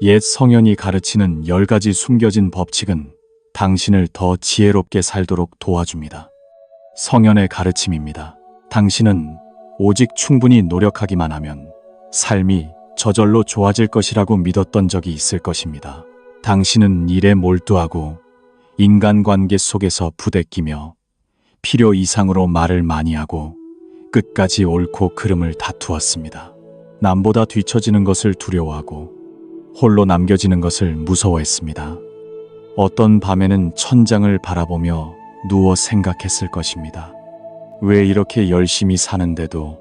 옛 성현이 가르치는 10가지 숨겨진 법칙은 당신을 더 지혜롭게 살도록 도와줍니다. 성현의 가르침입니다. 당신은 오직 충분히 노력하기만 하면 삶이 저절로 좋아질 것이라고 믿었던 적이 있을 것입니다. 당신은 일에 몰두하고 인간관계 속에서 부대끼며 필요 이상으로 말을 많이 하고 끝까지 옳고 그름을 다투었습니다. 남보다 뒤처지는 것을 두려워하고 홀로 남겨지는 것을 무서워했습니다. 어떤 밤에는 천장을 바라보며 누워 생각했을 것입니다. 왜 이렇게 열심히 사는데도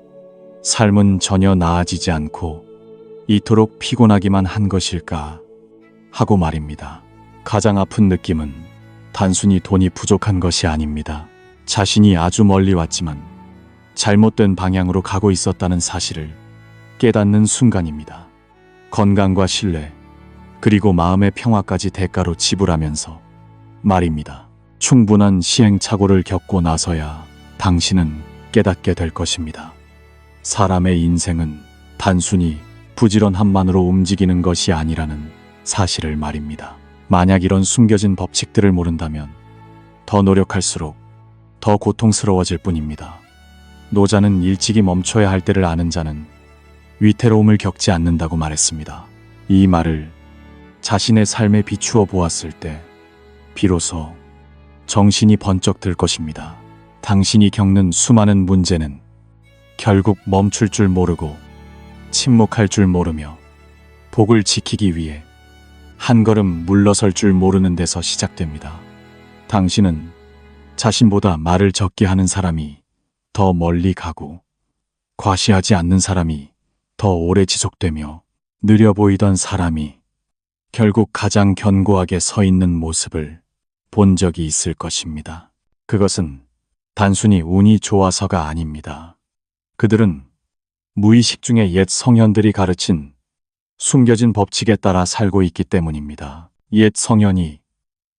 삶은 전혀 나아지지 않고 이토록 피곤하기만 한 것일까 하고 말입니다. 가장 아픈 느낌은 단순히 돈이 부족한 것이 아닙니다. 자신이 아주 멀리 왔지만 잘못된 방향으로 가고 있었다는 사실을 깨닫는 순간입니다. 건강과 신뢰, 그리고 마음의 평화까지 대가로 지불하면서 말입니다. 충분한 시행착오를 겪고 나서야 당신은 깨닫게 될 것입니다. 사람의 인생은 단순히 부지런함만으로 움직이는 것이 아니라는 사실을 말입니다. 만약 이런 숨겨진 법칙들을 모른다면 더 노력할수록 더 고통스러워질 뿐입니다. 노자는 일찍이 멈춰야 할 때를 아는 자는 위태로움을 겪지 않는다고 말했습니다. 이 말을 자신의 삶에 비추어 보았을 때 비로소 정신이 번쩍 들 것입니다. 당신이 겪는 수많은 문제는 결국 멈출 줄 모르고 침묵할 줄 모르며 복을 지키기 위해 한 걸음 물러설 줄 모르는 데서 시작됩니다. 당신은 자신보다 말을 적게 하는 사람이 더 멀리 가고 과시하지 않는 사람이 더 오래 지속되며 느려 보이던 사람이 결국 가장 견고하게 서 있는 모습을 본 적이 있을 것입니다. 그것은 단순히 운이 좋아서가 아닙니다. 그들은 무의식 중에 옛 성현들이 가르친 숨겨진 법칙에 따라 살고 있기 때문입니다. 옛 성현이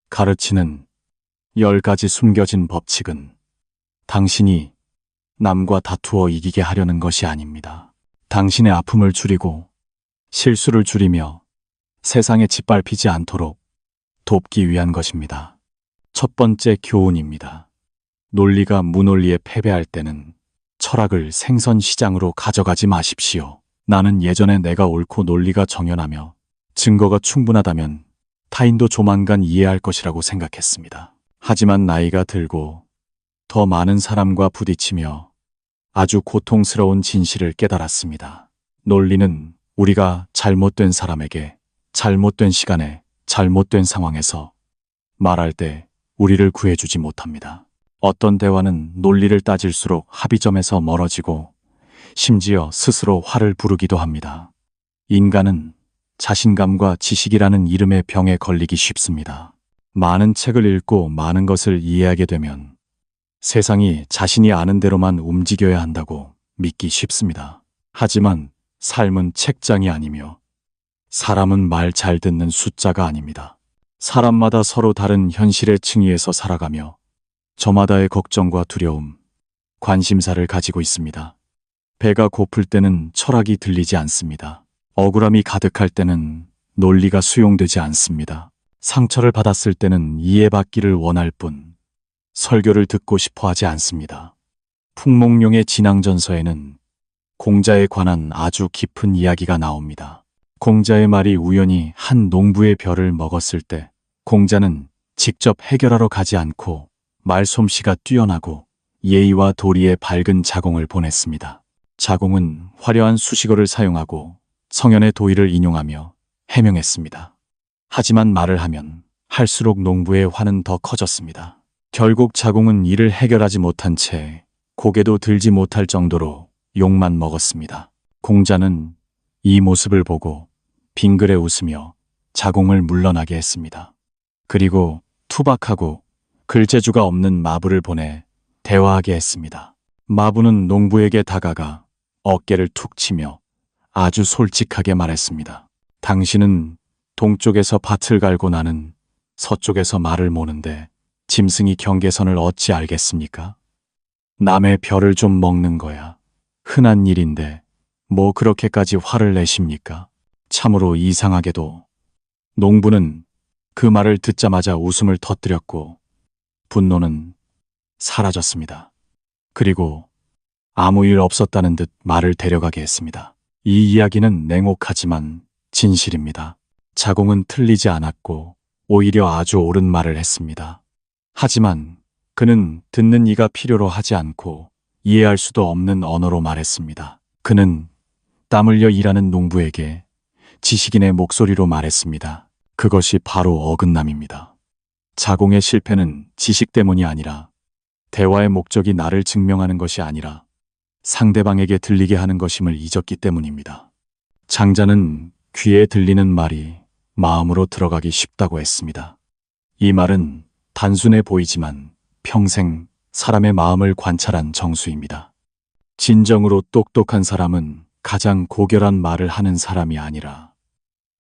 가르치는 10가지 숨겨진 법칙은 당신이 남과 다투어 이기게 하려는 것이 아닙니다. 당신의 아픔을 줄이고 실수를 줄이며 세상에 짓밟히지 않도록 돕기 위한 것입니다. 첫 번째 교훈입니다. 논리가 무논리에 패배할 때는 철학을 생선시장으로 가져가지 마십시오. 나는 예전에 내가 옳고 논리가 정연하며 증거가 충분하다면 타인도 조만간 이해할 것이라고 생각했습니다. 하지만 나이가 들고 더 많은 사람과 부딪히며 아주 고통스러운 진실을 깨달았습니다. 논리는 우리가 잘못된 사람에게 잘못된 시간에 잘못된 상황에서 말할 때 우리를 구해주지 못합니다. 어떤 대화는 논리를 따질수록 합의점에서 멀어지고 심지어 스스로 화를 부르기도 합니다. 인간은 자신감과 지식이라는 이름의 병에 걸리기 쉽습니다. 많은 책을 읽고 많은 것을 이해하게 되면 세상이 자신이 아는 대로만 움직여야 한다고 믿기 쉽습니다. 하지만 삶은 책장이 아니며 사람은 말 잘 듣는 숫자가 아닙니다. 사람마다 서로 다른 현실의 층위에서 살아가며 저마다의 걱정과 두려움, 관심사를 가지고 있습니다. 배가 고플 때는 철학이 들리지 않습니다. 억울함이 가득할 때는 논리가 수용되지 않습니다. 상처를 받았을 때는 이해받기를 원할 뿐 설교를 듣고 싶어 하지 않습니다. 풍목룡의 진앙전서에는 공자에 관한 아주 깊은 이야기가 나옵니다. 공자의 말이 우연히 한 농부의 벼를 먹었을 때 공자는 직접 해결하러 가지 않고 말솜씨가 뛰어나고 예의와 도리의 밝은 자공을 보냈습니다. 자공은 화려한 수식어를 사용하고 성현의 도의를 인용하며 해명했습니다. 하지만 말을 하면 할수록 농부의 화는 더 커졌습니다. 결국 자공은 이를 해결하지 못한 채 고개도 들지 못할 정도로 욕만 먹었습니다. 공자는 이 모습을 보고 빙그레 웃으며 자공을 물러나게 했습니다. 그리고 투박하고 글재주가 없는 마부를 보내 대화하게 했습니다. 마부는 농부에게 다가가 어깨를 툭 치며 아주 솔직하게 말했습니다. 당신은 동쪽에서 밭을 갈고 나는 서쪽에서 말을 모는데 짐승이 경계선을 어찌 알겠습니까? 남의 벼를 좀 먹는 거야 흔한 일인데 뭐 그렇게까지 화를 내십니까? 참으로 이상하게도 농부는 그 말을 듣자마자 웃음을 터뜨렸고 분노는 사라졌습니다. 그리고 아무 일 없었다는 듯 말을 데려가게 했습니다. 이 이야기는 냉혹하지만 진실입니다. 자공은 틀리지 않았고 오히려 아주 옳은 말을 했습니다. 하지만 그는 듣는 이가 필요로 하지 않고 이해할 수도 없는 언어로 말했습니다. 그는 땀 흘려 일하는 농부에게 지식인의 목소리로 말했습니다. 그것이 바로 어긋남입니다. 자공의 실패는 지식 때문이 아니라 대화의 목적이 나를 증명하는 것이 아니라 상대방에게 들리게 하는 것임을 잊었기 때문입니다. 장자는 귀에 들리는 말이 마음으로 들어가기 쉽다고 했습니다. 이 말은 단순해 보이지만 평생 사람의 마음을 관찰한 정수입니다. 진정으로 똑똑한 사람은 가장 고결한 말을 하는 사람이 아니라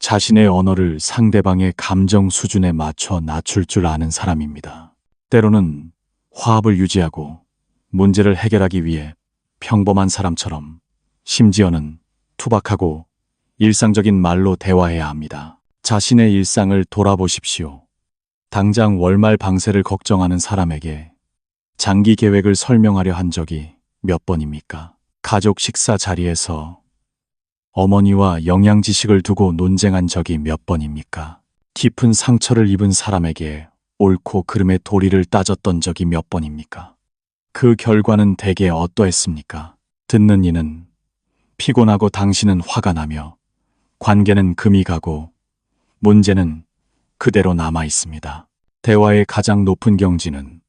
자신의 언어를 상대방의 감정 수준에 맞춰 낮출 줄 아는 사람입니다. 때로는 화합을 유지하고 문제를 해결하기 위해 평범한 사람처럼 심지어는 투박하고 일상적인 말로 대화해야 합니다. 자신의 일상을 돌아보십시오. 당장 월말 방세를 걱정하는 사람에게 장기 계획을 설명하려 한 적이 몇 번입니까? 가족 식사 자리에서 어머니와 영양 지식을 두고 논쟁한 적이 몇 번입니까? 깊은 상처를 입은 사람에게 옳고 그름의 도리를 따졌던 적이 몇 번입니까? 그 결과는 대개 어떠했습니까? 듣는 이는 피곤하고 당신은 화가 나며 관계는 금이 가고 문제는 그대로 남아 있습니다. 대화의 가장 높은 경지는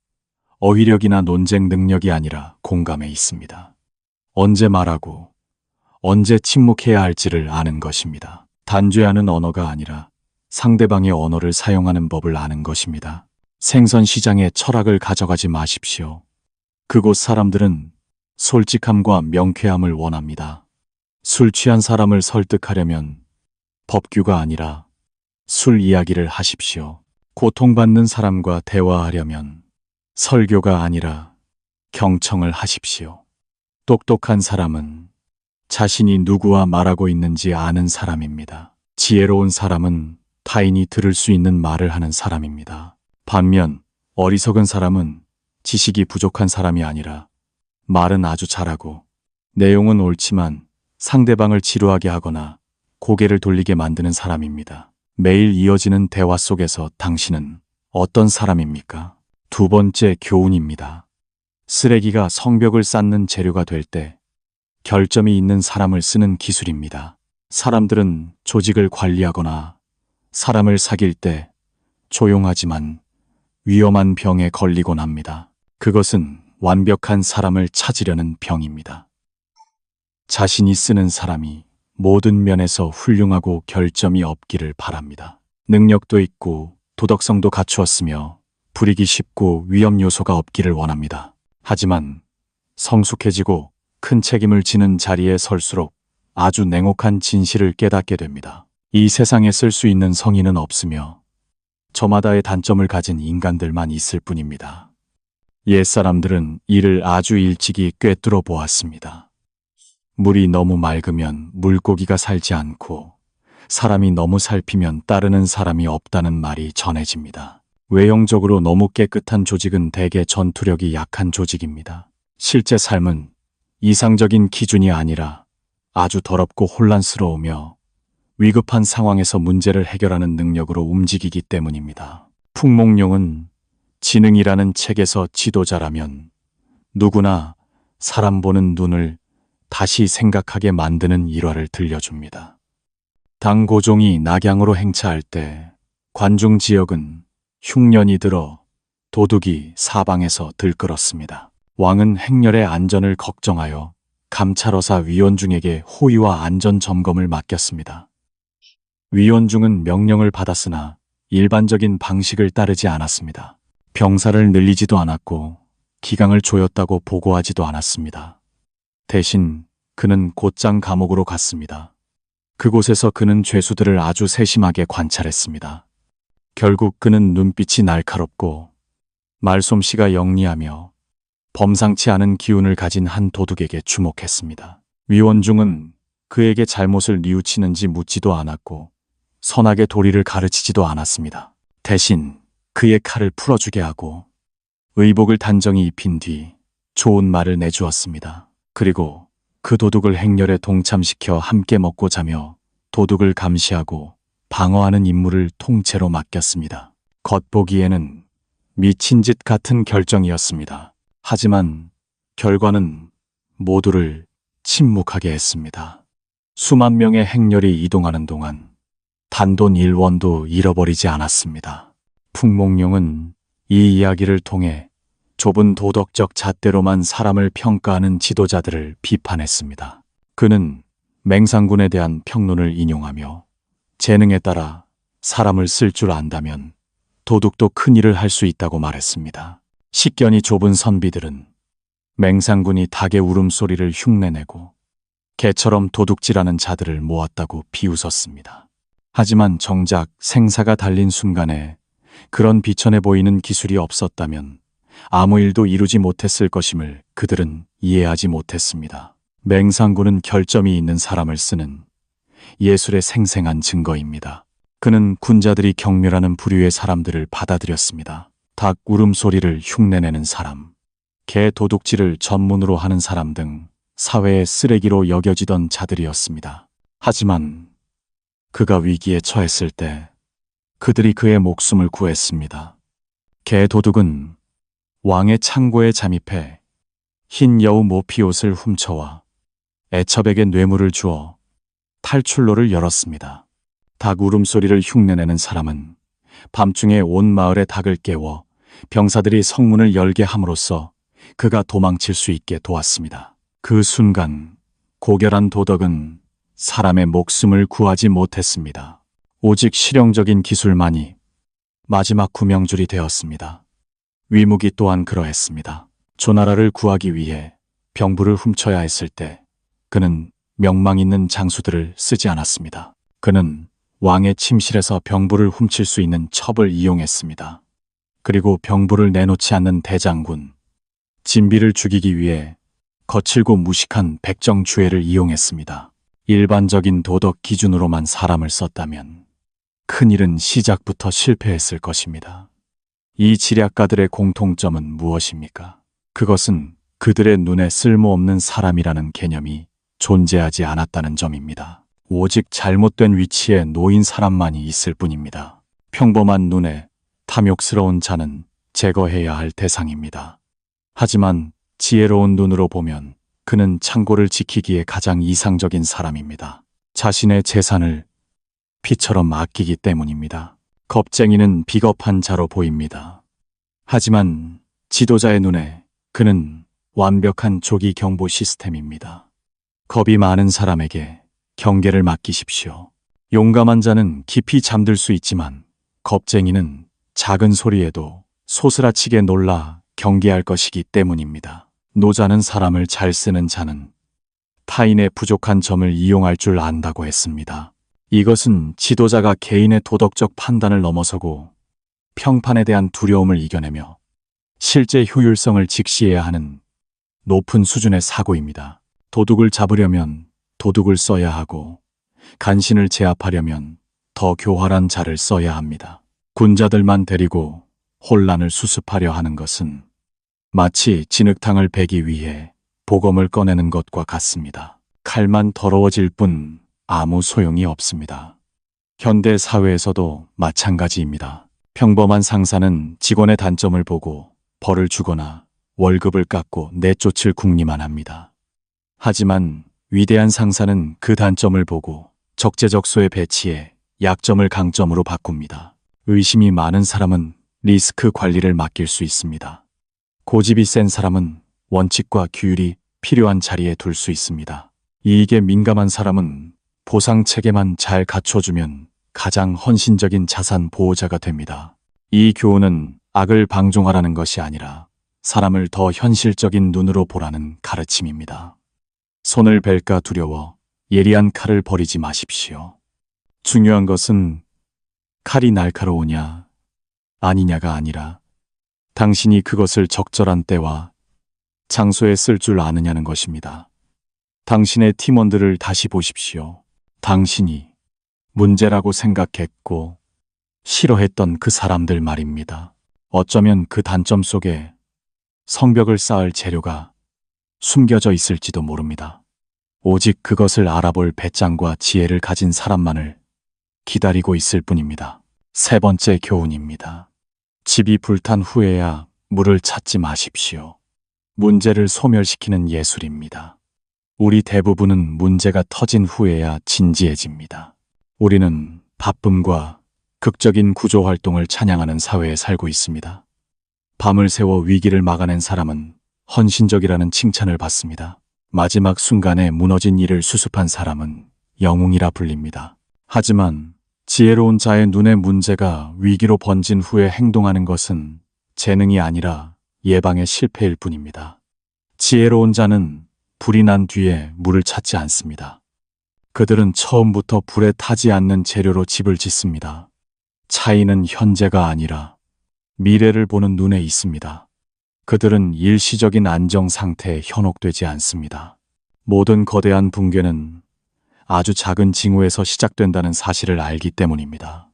어휘력이나 논쟁 능력이 아니라 공감에 있습니다. 언제 말하고 언제 침묵해야 할지를 아는 것입니다. 단죄하는 언어가 아니라 상대방의 언어를 사용하는 법을 아는 것입니다. 생선 시장에 철학을 가져가지 마십시오. 그곳 사람들은 솔직함과 명쾌함을 원합니다. 술 취한 사람을 설득하려면 법규가 아니라 술 이야기를 하십시오. 고통받는 사람과 대화하려면 설교가 아니라 경청을 하십시오. 똑똑한 사람은 자신이 누구와 말하고 있는지 아는 사람입니다. 지혜로운 사람은 타인이 들을 수 있는 말을 하는 사람입니다. 반면 어리석은 사람은 지식이 부족한 사람이 아니라 말은 아주 잘하고 내용은 옳지만 상대방을 지루하게 하거나 고개를 돌리게 만드는 사람입니다. 매일 이어지는 대화 속에서 당신은 어떤 사람입니까? 두 번째 교훈입니다. 쓰레기가 성벽을 쌓는 재료가 될 때 결점이 있는 사람을 쓰는 기술입니다. 사람들은 조직을 관리하거나 사람을 사귈 때 조용하지만 위험한 병에 걸리곤 합니다. 그것은 완벽한 사람을 찾으려는 병입니다. 자신이 쓰는 사람이 모든 면에서 훌륭하고 결점이 없기를 바랍니다. 능력도 있고 도덕성도 갖추었으며 부리기 쉽고 위험 요소가 없기를 원합니다. 하지만 성숙해지고 큰 책임을 지는 자리에 설수록 아주 냉혹한 진실을 깨닫게 됩니다. 이 세상에 쓸 수 있는 성인은 없으며 저마다의 단점을 가진 인간들만 있을 뿐입니다. 옛사람들은 이를 아주 일찍이 꿰뚫어 보았습니다. 물이 너무 맑으면 물고기가 살지 않고 사람이 너무 살피면 따르는 사람이 없다는 말이 전해집니다. 외형적으로 너무 깨끗한 조직은 대개 전투력이 약한 조직입니다. 실제 삶은 이상적인 기준이 아니라 아주 더럽고 혼란스러우며 위급한 상황에서 문제를 해결하는 능력으로 움직이기 때문입니다. 풍목룡은 지능이라는 책에서 지도자라면 누구나 사람 보는 눈을 다시 생각하게 만드는 일화를 들려줍니다. 당 고종이 낙양으로 행차할 때 관중 지역은 흉년이 들어 도둑이 사방에서 들끓었습니다. 왕은 행렬의 안전을 걱정하여 감찰어사 위원중에게 호위와 안전 점검을 맡겼습니다. 위원중은 명령을 받았으나 일반적인 방식을 따르지 않았습니다. 병사를 늘리지도 않았고 기강을 조였다고 보고하지도 않았습니다. 대신 그는 곧장 감옥으로 갔습니다. 그곳에서 그는 죄수들을 아주 세심하게 관찰했습니다. 결국 그는 눈빛이 날카롭고 말솜씨가 영리하며 범상치 않은 기운을 가진 한 도둑에게 주목했습니다. 위원중은 그에게 잘못을 뉘우치는지 묻지도 않았고 선악의 도리를 가르치지도 않았습니다. 대신 그의 칼을 풀어주게 하고 의복을 단정히 입힌 뒤 좋은 말을 내주었습니다. 그리고 그 도둑을 행렬에 동참시켜 함께 먹고 자며 도둑을 감시하고 방어하는 임무를 통째로 맡겼습니다. 겉보기에는 미친 짓 같은 결정이었습니다. 하지만 결과는 모두를 침묵하게 했습니다. 수만 명의 행렬이 이동하는 동안 단돈 1원도 잃어버리지 않았습니다. 풍목룡은 이 이야기를 통해 좁은 도덕적 잣대로만 사람을 평가하는 지도자들을 비판했습니다. 그는 맹상군에 대한 평론을 인용하며 재능에 따라 사람을 쓸 줄 안다면 도둑도 큰 일을 할 수 있다고 말했습니다. 식견이 좁은 선비들은 맹상군이 닭의 울음소리를 흉내내고 개처럼 도둑질하는 자들을 모았다고 비웃었습니다. 하지만 정작 생사가 달린 순간에 그런 비천해 보이는 기술이 없었다면 아무 일도 이루지 못했을 것임을 그들은 이해하지 못했습니다. 맹상군은 결점이 있는 사람을 쓰는 예술의 생생한 증거입니다. 그는 군자들이 경멸하는 부류의 사람들을 받아들였습니다. 닭 울음소리를 흉내내는 사람, 개 도둑질을 전문으로 하는 사람 등 사회의 쓰레기로 여겨지던 자들이었습니다. 하지만 그가 위기에 처했을 때 그들이 그의 목숨을 구했습니다. 개 도둑은 왕의 창고에 잠입해 흰 여우 모피옷을 훔쳐와 애첩에게 뇌물을 주어 탈출로를 열었습니다. 닭 울음소리를 흉내내는 사람은 밤중에 온 마을의 닭을 깨워 병사들이 성문을 열게 함으로써 그가 도망칠 수 있게 도왔습니다. 그 순간 고결한 도덕은 사람의 목숨을 구하지 못했습니다. 오직 실용적인 기술만이 마지막 구명줄이 되었습니다. 위무기 또한 그러했습니다. 조나라를 구하기 위해 병부를 훔쳐야 했을 때 그는 명망 있는 장수들을 쓰지 않았습니다. 그는 왕의 침실에서 병부를 훔칠 수 있는 첩을 이용했습니다. 그리고 병부를 내놓지 않는 대장군, 진비를 죽이기 위해 거칠고 무식한 백정주애를 이용했습니다. 일반적인 도덕 기준으로만 사람을 썼다면 큰일은 시작부터 실패했을 것입니다. 이 지략가들의 공통점은 무엇입니까? 그것은 그들의 눈에 쓸모없는 사람이라는 개념이 존재하지 않았다는 점입니다. 오직 잘못된 위치에 놓인 사람만이 있을 뿐입니다. 평범한 눈에 탐욕스러운 자는 제거해야 할 대상입니다. 하지만 지혜로운 눈으로 보면 그는 창고를 지키기에 가장 이상적인 사람입니다. 자신의 재산을 피처럼 아끼기 때문입니다. 겁쟁이는 비겁한 자로 보입니다. 하지만 지도자의 눈에 그는 완벽한 조기 경보 시스템입니다. 겁이 많은 사람에게 경계를 맡기십시오. 용감한 자는 깊이 잠들 수 있지만 겁쟁이는 작은 소리에도 소스라치게 놀라 경계할 것이기 때문입니다. 노자는 사람을 잘 쓰는 자는 타인의 부족한 점을 이용할 줄 안다고 했습니다. 이것은 지도자가 개인의 도덕적 판단을 넘어서고 평판에 대한 두려움을 이겨내며 실제 효율성을 직시해야 하는 높은 수준의 사고입니다. 도둑을 잡으려면 도둑을 써야 하고 간신을 제압하려면 더 교활한 자를 써야 합니다. 군자들만 데리고 혼란을 수습하려 하는 것은 마치 진흙탕을 베기 위해 보검을 꺼내는 것과 같습니다. 칼만 더러워질 뿐 아무 소용이 없습니다. 현대 사회에서도 마찬가지입니다. 평범한 상사는 직원의 단점을 보고 벌을 주거나 월급을 깎고 내쫓을 궁리만 합니다. 하지만 위대한 상사는 그 단점을 보고 적재적소에 배치해 약점을 강점으로 바꿉니다. 의심이 많은 사람은 리스크 관리를 맡길 수 있습니다. 고집이 센 사람은 원칙과 규율이 필요한 자리에 둘 수 있습니다. 이익에 민감한 사람은 보상 체계만 잘 갖춰주면 가장 헌신적인 자산 보호자가 됩니다. 이 교훈은 악을 방종하라는 것이 아니라 사람을 더 현실적인 눈으로 보라는 가르침입니다. 손을 벨까 두려워 예리한 칼을 버리지 마십시오. 중요한 것은 칼이 날카로우냐 아니냐가 아니라 당신이 그것을 적절한 때와 장소에 쓸 줄 아느냐는 것입니다. 당신의 팀원들을 다시 보십시오. 당신이 문제라고 생각했고 싫어했던 그 사람들 말입니다. 어쩌면 그 단점 속에 성벽을 쌓을 재료가 숨겨져 있을지도 모릅니다. 오직 그것을 알아볼 배짱과 지혜를 가진 사람만을 기다리고 있을 뿐입니다. 세 번째 교훈입니다. 집이 불탄 후에야 물을 찾지 마십시오. 문제를 소멸시키는 예술입니다. 우리 대부분은 문제가 터진 후에야 진지해집니다. 우리는 바쁨과 극적인 구조 활동을 찬양하는 사회에 살고 있습니다. 밤을 새워 위기를 막아낸 사람은 헌신적이라는 칭찬을 받습니다. 마지막 순간에 무너진 일을 수습한 사람은 영웅이라 불립니다. 하지만 지혜로운 자의 눈에 문제가 위기로 번진 후에 행동하는 것은 재능이 아니라 예방의 실패일 뿐입니다. 지혜로운 자는 불이 난 뒤에 물을 찾지 않습니다. 그들은 처음부터 불에 타지 않는 재료로 집을 짓습니다. 차이는 현재가 아니라 미래를 보는 눈에 있습니다. 그들은 일시적인 안정 상태에 현혹되지 않습니다. 모든 거대한 붕괴는 아주 작은 징후에서 시작된다는 사실을 알기 때문입니다.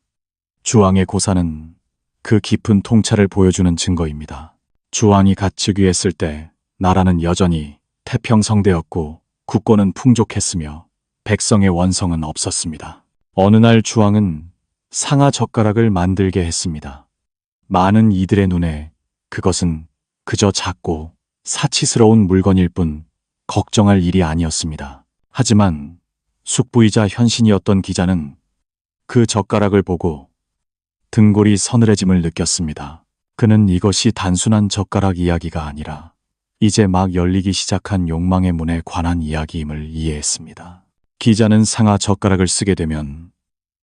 주왕의 고사는 그 깊은 통찰을 보여주는 증거입니다. 주왕이 갇히기했을 때 나라는 여전히 태평성대였고 국고는 풍족했으며 백성의 원성은 없었습니다. 어느 날 주왕은 상아 젓가락을 만들게 했습니다. 많은 이들의 눈에 그것은 그저 작고 사치스러운 물건일 뿐 걱정할 일이 아니었습니다. 하지만 숙부이자 현신이었던 기자는 그 젓가락을 보고 등골이 서늘해짐을 느꼈습니다. 그는 이것이 단순한 젓가락 이야기가 아니라 이제 막 열리기 시작한 욕망의 문에 관한 이야기임을 이해했습니다. 기자는 상아 젓가락을 쓰게 되면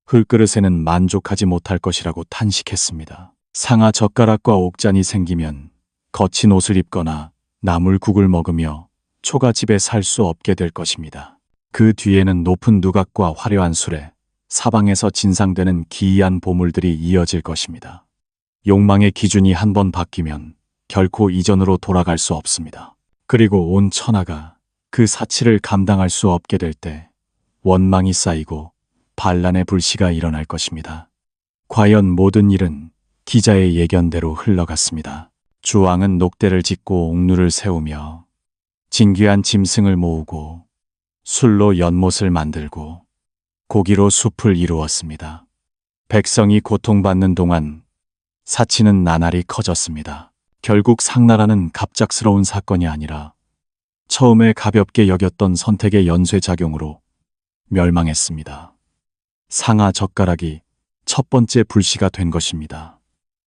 흙그릇에는 만족하지 못할 것이라고 탄식했습니다. 상아 젓가락과 옥잔이 생기면 거친 옷을 입거나 나물국을 먹으며 초가집에 살 수 없게 될 것입니다. 그 뒤에는 높은 누각과 화려한 수레, 사방에서 진상되는 기이한 보물들이 이어질 것입니다. 욕망의 기준이 한번 바뀌면 결코 이전으로 돌아갈 수 없습니다. 그리고 온 천하가 그 사치를 감당할 수 없게 될 때 원망이 쌓이고 반란의 불씨가 일어날 것입니다. 과연 모든 일은 기자의 예견대로 흘러갔습니다. 주왕은 녹대를 짓고 옥루를 세우며 진귀한 짐승을 모으고 술로 연못을 만들고 고기로 숲을 이루었습니다. 백성이 고통받는 동안 사치는 나날이 커졌습니다. 결국 상나라는 갑작스러운 사건이 아니라 처음에 가볍게 여겼던 선택의 연쇄작용으로 멸망했습니다. 상아 젓가락이 첫 번째 불씨가 된 것입니다.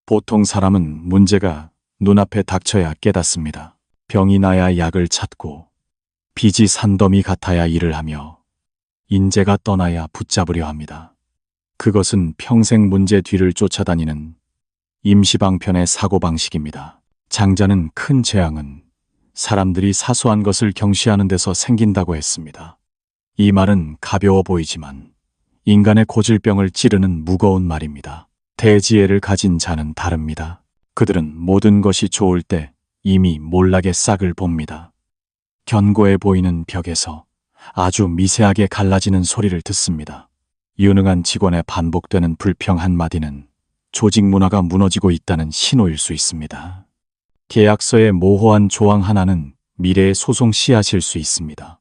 보통 사람은 문제가 눈앞에 닥쳐야 깨닫습니다. 병이 나야 약을 찾고 빚이 산더미 같아야 일을 하며 인재가 떠나야 붙잡으려 합니다. 그것은 평생 문제 뒤를 쫓아다니는 임시방편의 사고방식입니다. 장자는 큰 재앙은 사람들이 사소한 것을 경시하는 데서 생긴다고 했습니다. 이 말은 가벼워 보이지만 인간의 고질병을 찌르는 무거운 말입니다. 대지혜를 가진 자는 다릅니다. 그들은 모든 것이 좋을 때 이미 몰락의 싹을 봅니다. 견고해 보이는 벽에서 아주 미세하게 갈라지는 소리를 듣습니다. 유능한 직원의 반복되는 불평 한마디는 조직 문화가 무너지고 있다는 신호일 수 있습니다. 계약서의 모호한 조항 하나는 미래의 소송 씨앗일 수 있습니다.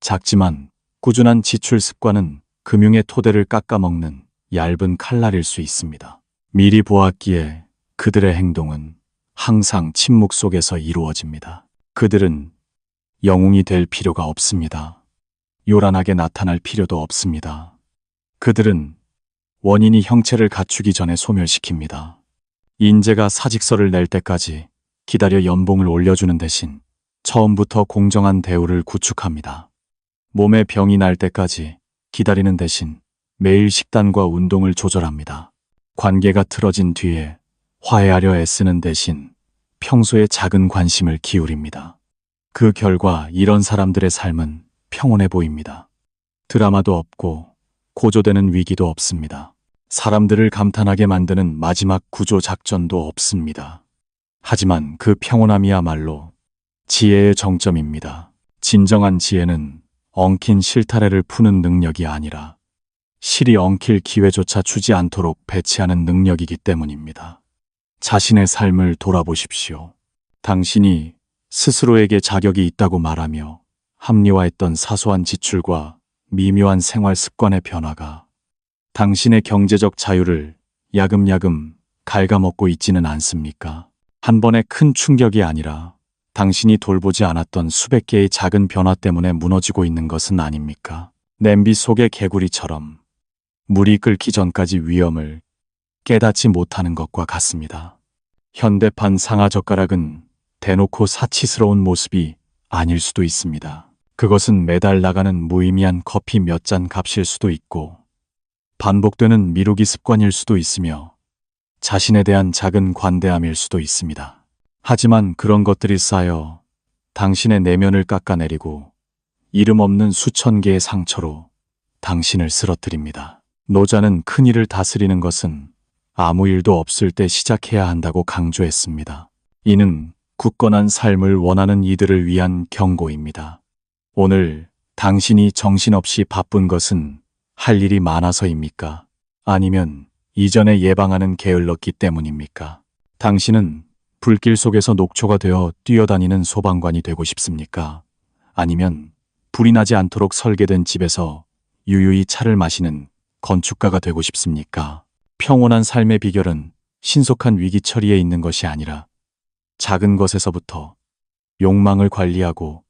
작지만 꾸준한 지출 습관은 금융의 토대를 깎아먹는 얇은 칼날일 수 있습니다. 미리 보았기에 그들의 행동은 항상 침묵 속에서 이루어집니다. 그들은 영웅이 될 필요가 없습니다. 요란하게 나타날 필요도 없습니다. 그들은 원인이 형체를 갖추기 전에 소멸시킵니다. 인재가 사직서를 낼 때까지 기다려 연봉을 올려주는 대신 처음부터 공정한 대우를 구축합니다. 몸에 병이 날 때까지 기다리는 대신 매일 식단과 운동을 조절합니다. 관계가 틀어진 뒤에 화해하려 애쓰는 대신 평소에 작은 관심을 기울입니다. 그 결과 이런 사람들의 삶은 평온해 보입니다. 드라마도 없고 고조되는 위기도 없습니다. 사람들을 감탄하게 만드는 마지막 구조 작전도 없습니다. 하지만 그 평온함이야말로 지혜의 정점입니다. 진정한 지혜는 엉킨 실타래를 푸는 능력이 아니라 실이 엉킬 기회조차 주지 않도록 배치하는 능력이기 때문입니다. 자신의 삶을 돌아보십시오. 당신이 스스로에게 자격이 있다고 말하며 합리화했던 사소한 지출과 미묘한 생활 습관의 변화가 당신의 경제적 자유를 야금야금 갉아먹고 있지는 않습니까? 한 번의 큰 충격이 아니라 당신이 돌보지 않았던 수백 개의 작은 변화 때문에 무너지고 있는 것은 아닙니까? 냄비 속의 개구리처럼 물이 끓기 전까지 위험을 깨닫지 못하는 것과 같습니다. 현대판 상하젓가락은 대놓고 사치스러운 모습이 아닐 수도 있습니다. 그것은 매달 나가는 무의미한 커피 몇 잔 값일 수도 있고 반복되는 미루기 습관일 수도 있으며 자신에 대한 작은 관대함일 수도 있습니다. 하지만 그런 것들이 쌓여 당신의 내면을 깎아내리고 이름 없는 수천 개의 상처로 당신을 쓰러뜨립니다. 노자는 큰 일을 다스리는 것은 아무 일도 없을 때 시작해야 한다고 강조했습니다. 이는 굳건한 삶을 원하는 이들을 위한 경고입니다. 오늘 당신이 정신없이 바쁜 것은 할 일이 많아서입니까? 아니면 이전에 예방하는 게을렀기 때문입니까? 당신은 불길 속에서 녹초가 되어 뛰어다니는 소방관이 되고 싶습니까? 아니면 불이 나지 않도록 설계된 집에서 유유히 차를 마시는 건축가가 되고 싶습니까? 평온한 삶의 비결은 신속한 위기 처리에 있는 것이 아니라 작은 것에서부터 욕망을 관리하고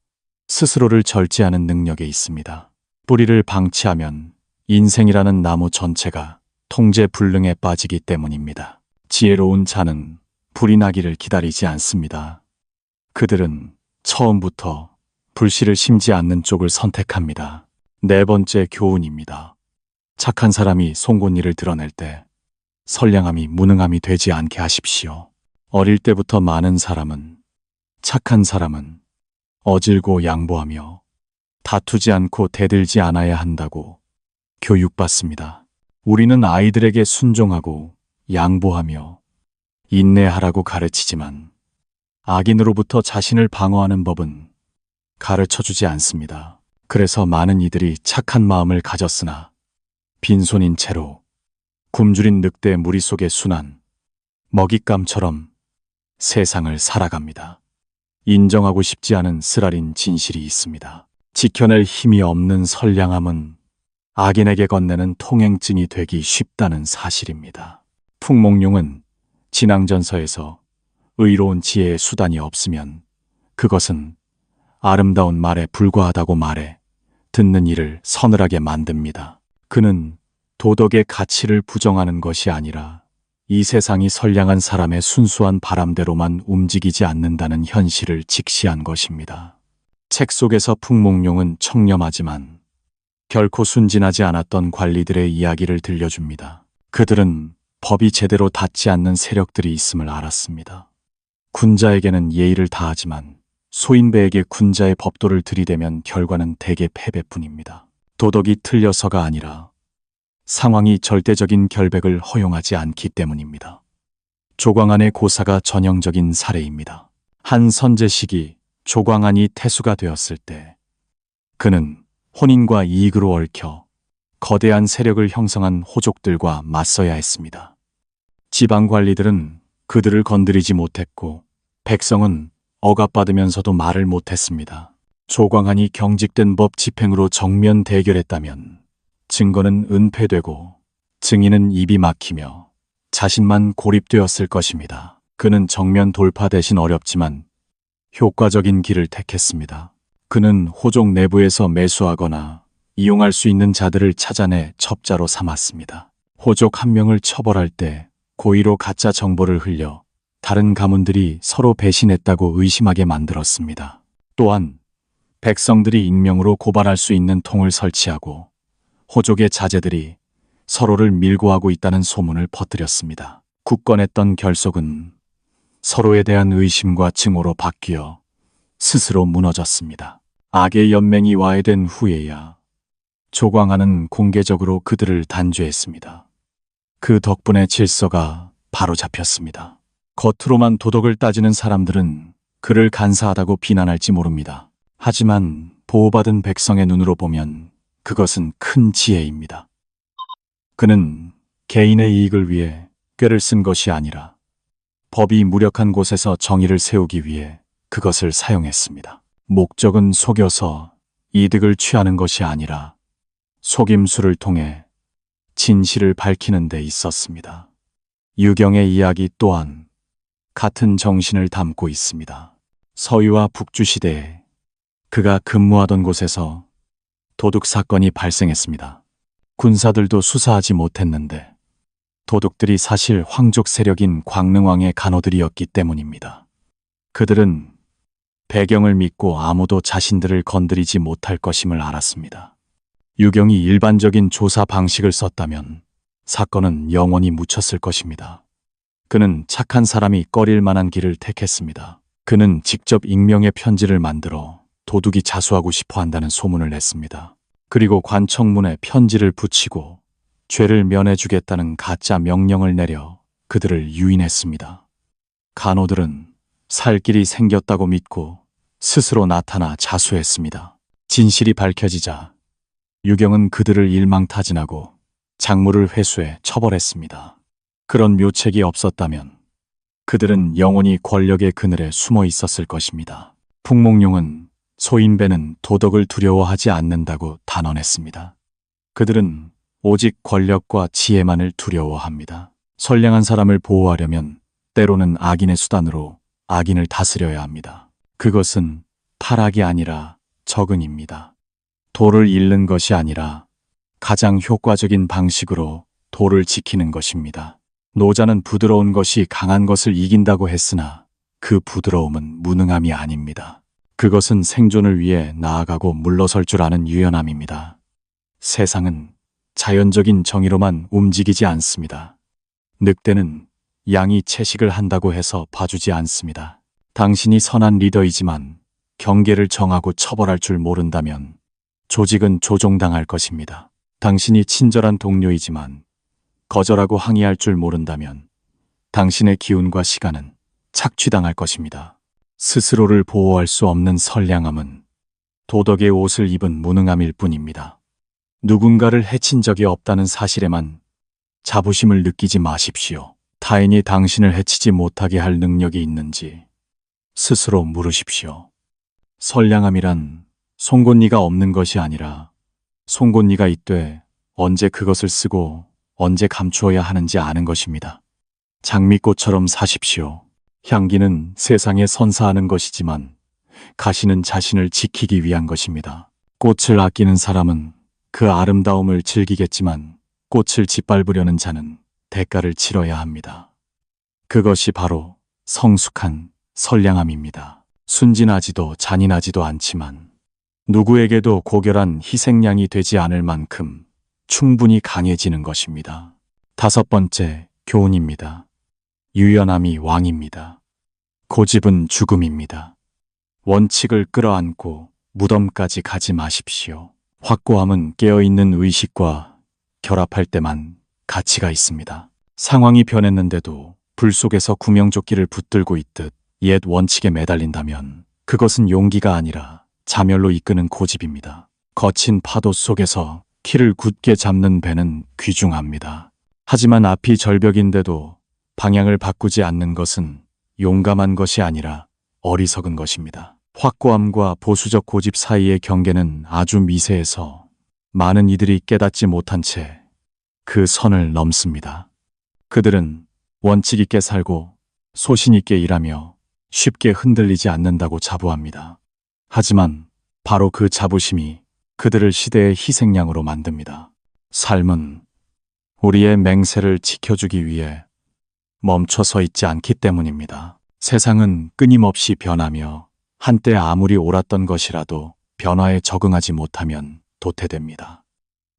스스로를 절제하는 능력에 있습니다. 뿌리를 방치하면 인생이라는 나무 전체가 통제 불능에 빠지기 때문입니다. 지혜로운 자는 불이 나기를 기다리지 않습니다. 그들은 처음부터 불씨를 심지 않는 쪽을 선택합니다. 네 번째 교훈입니다. 착한 사람이 송곳니를 드러낼 때 선량함이 무능함이 되지 않게 하십시오. 어릴 때부터 많은 사람은 착한 사람은 어질고 양보하며 다투지 않고 대들지 않아야 한다고 교육받습니다. 우리는 아이들에게 순종하고 양보하며 인내하라고 가르치지만 악인으로부터 자신을 방어하는 법은 가르쳐주지 않습니다. 그래서 많은 이들이 착한 마음을 가졌으나 빈손인 채로 굶주린 늑대 무리 속의 순한 먹잇감처럼 세상을 살아갑니다. 인정하고 싶지 않은 쓰라린 진실이 있습니다. 지켜낼 힘이 없는 선량함은 악인에게 건네는 통행증이 되기 쉽다는 사실입니다. 풍목룡은 진앙전서에서 의로운 지혜의 수단이 없으면 그것은 아름다운 말에 불과하다고 말해 듣는 이를 서늘하게 만듭니다. 그는 도덕의 가치를 부정하는 것이 아니라 이 세상이 선량한 사람의 순수한 바람대로만 움직이지 않는다는 현실을 직시한 것입니다. 책 속에서 풍목룡은 청렴하지만 결코 순진하지 않았던 관리들의 이야기를 들려줍니다. 그들은 법이 제대로 닿지 않는 세력들이 있음을 알았습니다. 군자에게는 예의를 다하지만 소인배에게 군자의 법도를 들이대면 결과는 대개 패배뿐입니다. 도덕이 틀려서가 아니라 상황이 절대적인 결백을 허용하지 않기 때문입니다. 조광안의 고사가 전형적인 사례입니다. 한 선제식이 조광안이 태수가 되었을 때 그는 혼인과 이익으로 얽혀 거대한 세력을 형성한 호족들과 맞서야 했습니다. 지방관리들은 그들을 건드리지 못했고 백성은 억압받으면서도 말을 못했습니다. 조광안이 경직된 법 집행으로 정면 대결했다면 증거는 은폐되고 증인은 입이 막히며 자신만 고립되었을 것입니다. 그는 정면 돌파 대신 어렵지만 효과적인 길을 택했습니다. 그는 호족 내부에서 매수하거나 이용할 수 있는 자들을 찾아내 첩자로 삼았습니다. 호족 한 명을 처벌할 때 고의로 가짜 정보를 흘려 다른 가문들이 서로 배신했다고 의심하게 만들었습니다. 또한 백성들이 익명으로 고발할 수 있는 통을 설치하고 호족의 자제들이 서로를 밀고하고 있다는 소문을 퍼뜨렸습니다. 굳건했던 결속은 서로에 대한 의심과 증오로 바뀌어 스스로 무너졌습니다. 악의 연맹이 와해된 후에야 조광안은 공개적으로 그들을 단죄했습니다. 그 덕분에 질서가 바로잡혔습니다. 겉으로만 도덕을 따지는 사람들은 그를 간사하다고 비난할지 모릅니다. 하지만 보호받은 백성의 눈으로 보면 그것은 큰 지혜입니다. 그는 개인의 이익을 위해 꾀를 쓴 것이 아니라 법이 무력한 곳에서 정의를 세우기 위해 그것을 사용했습니다. 목적은 속여서 이득을 취하는 것이 아니라 속임수를 통해 진실을 밝히는 데 있었습니다. 유경의 이야기 또한 같은 정신을 담고 있습니다. 서유와 북주 시대에 그가 근무하던 곳에서 도둑 사건이 발생했습니다. 군사들도 수사하지 못했는데 도둑들이 사실 황족 세력인 광릉왕의 간호들이었기 때문입니다. 그들은 배경을 믿고 아무도 자신들을 건드리지 못할 것임을 알았습니다. 유경이 일반적인 조사 방식을 썼다면 사건은 영원히 묻혔을 것입니다. 그는 착한 사람이 꺼릴 만한 길을 택했습니다. 그는 직접 익명의 편지를 만들어 도둑이 자수하고 싶어 한다는 소문을 냈습니다. 그리고 관청문에 편지를 붙이고 죄를 면해주겠다는 가짜 명령을 내려 그들을 유인했습니다. 간호들은 살 길이 생겼다고 믿고 스스로 나타나 자수했습니다. 진실이 밝혀지자 유경은 그들을 일망타진하고 작물을 회수해 처벌했습니다. 그런 묘책이 없었다면 그들은 영원히 권력의 그늘에 숨어 있었을 것입니다. 풍목룡은 소인배는 도덕을 두려워하지 않는다고 단언했습니다. 그들은 오직 권력과 지혜만을 두려워합니다. 선량한 사람을 보호하려면 때로는 악인의 수단으로 악인을 다스려야 합니다. 그것은 타락이 아니라 적응입니다. 도를 잃는 것이 아니라 가장 효과적인 방식으로 도를 지키는 것입니다. 노자는 부드러운 것이 강한 것을 이긴다고 했으나 그 부드러움은 무능함이 아닙니다. 그것은 생존을 위해 나아가고 물러설 줄 아는 유연함입니다. 세상은 자연적인 정의로만 움직이지 않습니다. 늑대는 양이 채식을 한다고 해서 봐주지 않습니다. 당신이 선한 리더이지만 경계를 정하고 처벌할 줄 모른다면 조직은 조종당할 것입니다. 당신이 친절한 동료이지만 거절하고 항의할 줄 모른다면 당신의 기운과 시간은 착취당할 것입니다. 스스로를 보호할 수 없는 선량함은 도덕의 옷을 입은 무능함일 뿐입니다. 누군가를 해친 적이 없다는 사실에만 자부심을 느끼지 마십시오. 타인이 당신을 해치지 못하게 할 능력이 있는지 스스로 물으십시오. 선량함이란 송곳니가 없는 것이 아니라 송곳니가 있되 언제 그것을 쓰고 언제 감추어야 하는지 아는 것입니다. 장미꽃처럼 사십시오. 향기는 세상에 선사하는 것이지만 가시는 자신을 지키기 위한 것입니다. 꽃을 아끼는 사람은 그 아름다움을 즐기겠지만 꽃을 짓밟으려는 자는 대가를 치러야 합니다. 그것이 바로 성숙한 선량함입니다. 순진하지도 잔인하지도 않지만 누구에게도 고결한 희생양이 되지 않을 만큼 충분히 강해지는 것입니다. 5번째 교훈입니다. 유연함이 왕입니다. 고집은 죽음입니다. 원칙을 끌어안고 무덤까지 가지 마십시오. 확고함은 깨어있는 의식과 결합할 때만 가치가 있습니다. 상황이 변했는데도 불 속에서 구명조끼를 붙들고 있듯 옛 원칙에 매달린다면 그것은 용기가 아니라 자멸로 이끄는 고집입니다. 거친 파도 속에서 키를 굳게 잡는 배는 귀중합니다. 하지만 앞이 절벽인데도 방향을 바꾸지 않는 것은 용감한 것이 아니라 어리석은 것입니다. 확고함과 보수적 고집 사이의 경계는 아주 미세해서 많은 이들이 깨닫지 못한 채 그 선을 넘습니다. 그들은 원칙 있게 살고 소신 있게 일하며 쉽게 흔들리지 않는다고 자부합니다. 하지만 바로 그 자부심이 그들을 시대의 희생양으로 만듭니다. 삶은 우리의 맹세를 지켜주기 위해 멈춰서 있지 않기 때문입니다. 세상은 끊임없이 변하며 한때 아무리 옳았던 것이라도 변화에 적응하지 못하면 도태됩니다.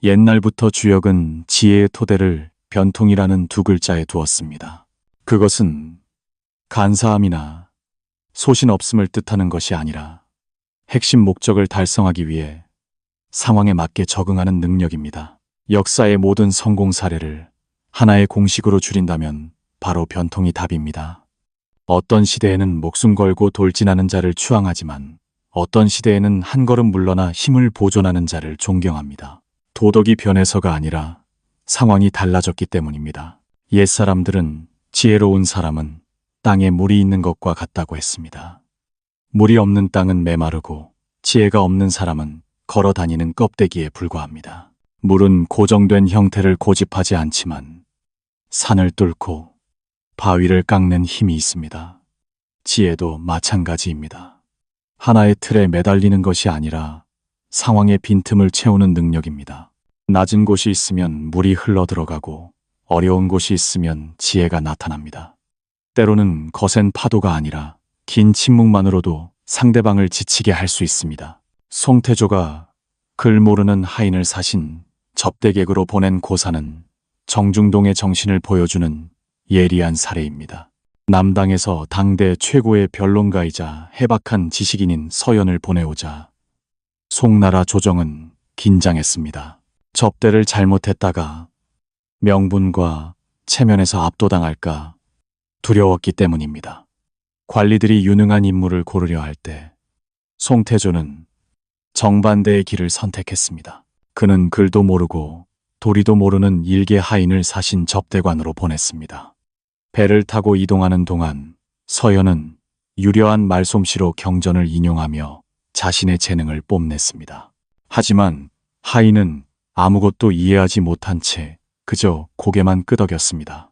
옛날부터 주역은 지혜의 토대를 변통이라는 2글자에 두었습니다. 그것은 간사함이나 소신 없음을 뜻하는 것이 아니라 핵심 목적을 달성하기 위해 상황에 맞게 적응하는 능력입니다. 역사의 모든 성공 사례를 하나의 공식으로 줄인다면 바로 변통이 답입니다. 어떤 시대에는 목숨 걸고 돌진하는 자를 추앙하지만 어떤 시대에는 한 걸음 물러나 힘을 보존하는 자를 존경합니다. 도덕이 변해서가 아니라 상황이 달라졌기 때문입니다. 옛사람들은 지혜로운 사람은 땅에 물이 있는 것과 같다고 했습니다. 물이 없는 땅은 메마르고 지혜가 없는 사람은 걸어 다니는 껍데기에 불과합니다. 물은 고정된 형태를 고집하지 않지만 산을 뚫고 바위를 깎는 힘이 있습니다. 지혜도 마찬가지입니다. 하나의 틀에 매달리는 것이 아니라 상황의 빈틈을 채우는 능력입니다. 낮은 곳이 있으면 물이 흘러 들어가고 어려운 곳이 있으면 지혜가 나타납니다. 때로는 거센 파도가 아니라 긴 침묵만으로도 상대방을 지치게 할 수 있습니다. 송태조가 글 모르는 하인을 사신 접대객으로 보낸 고사는 정중동의 정신을 보여주는 예리한 사례입니다. 남당에서 당대 최고의 변론가이자 해박한 지식인인 서연을 보내오자 송나라 조정은 긴장했습니다. 접대를 잘못했다가 명분과 체면에서 압도당할까 두려웠기 때문입니다. 관리들이 유능한 인물을 고르려 할 때 송태조는 정반대의 길을 선택했습니다. 그는 글도 모르고 도리도 모르는 일개 하인을 사신 접대관으로 보냈습니다. 배를 타고 이동하는 동안 서연은 유려한 말솜씨로 경전을 인용하며 자신의 재능을 뽐냈습니다. 하지만 하인은 아무것도 이해하지 못한 채 그저 고개만 끄덕였습니다.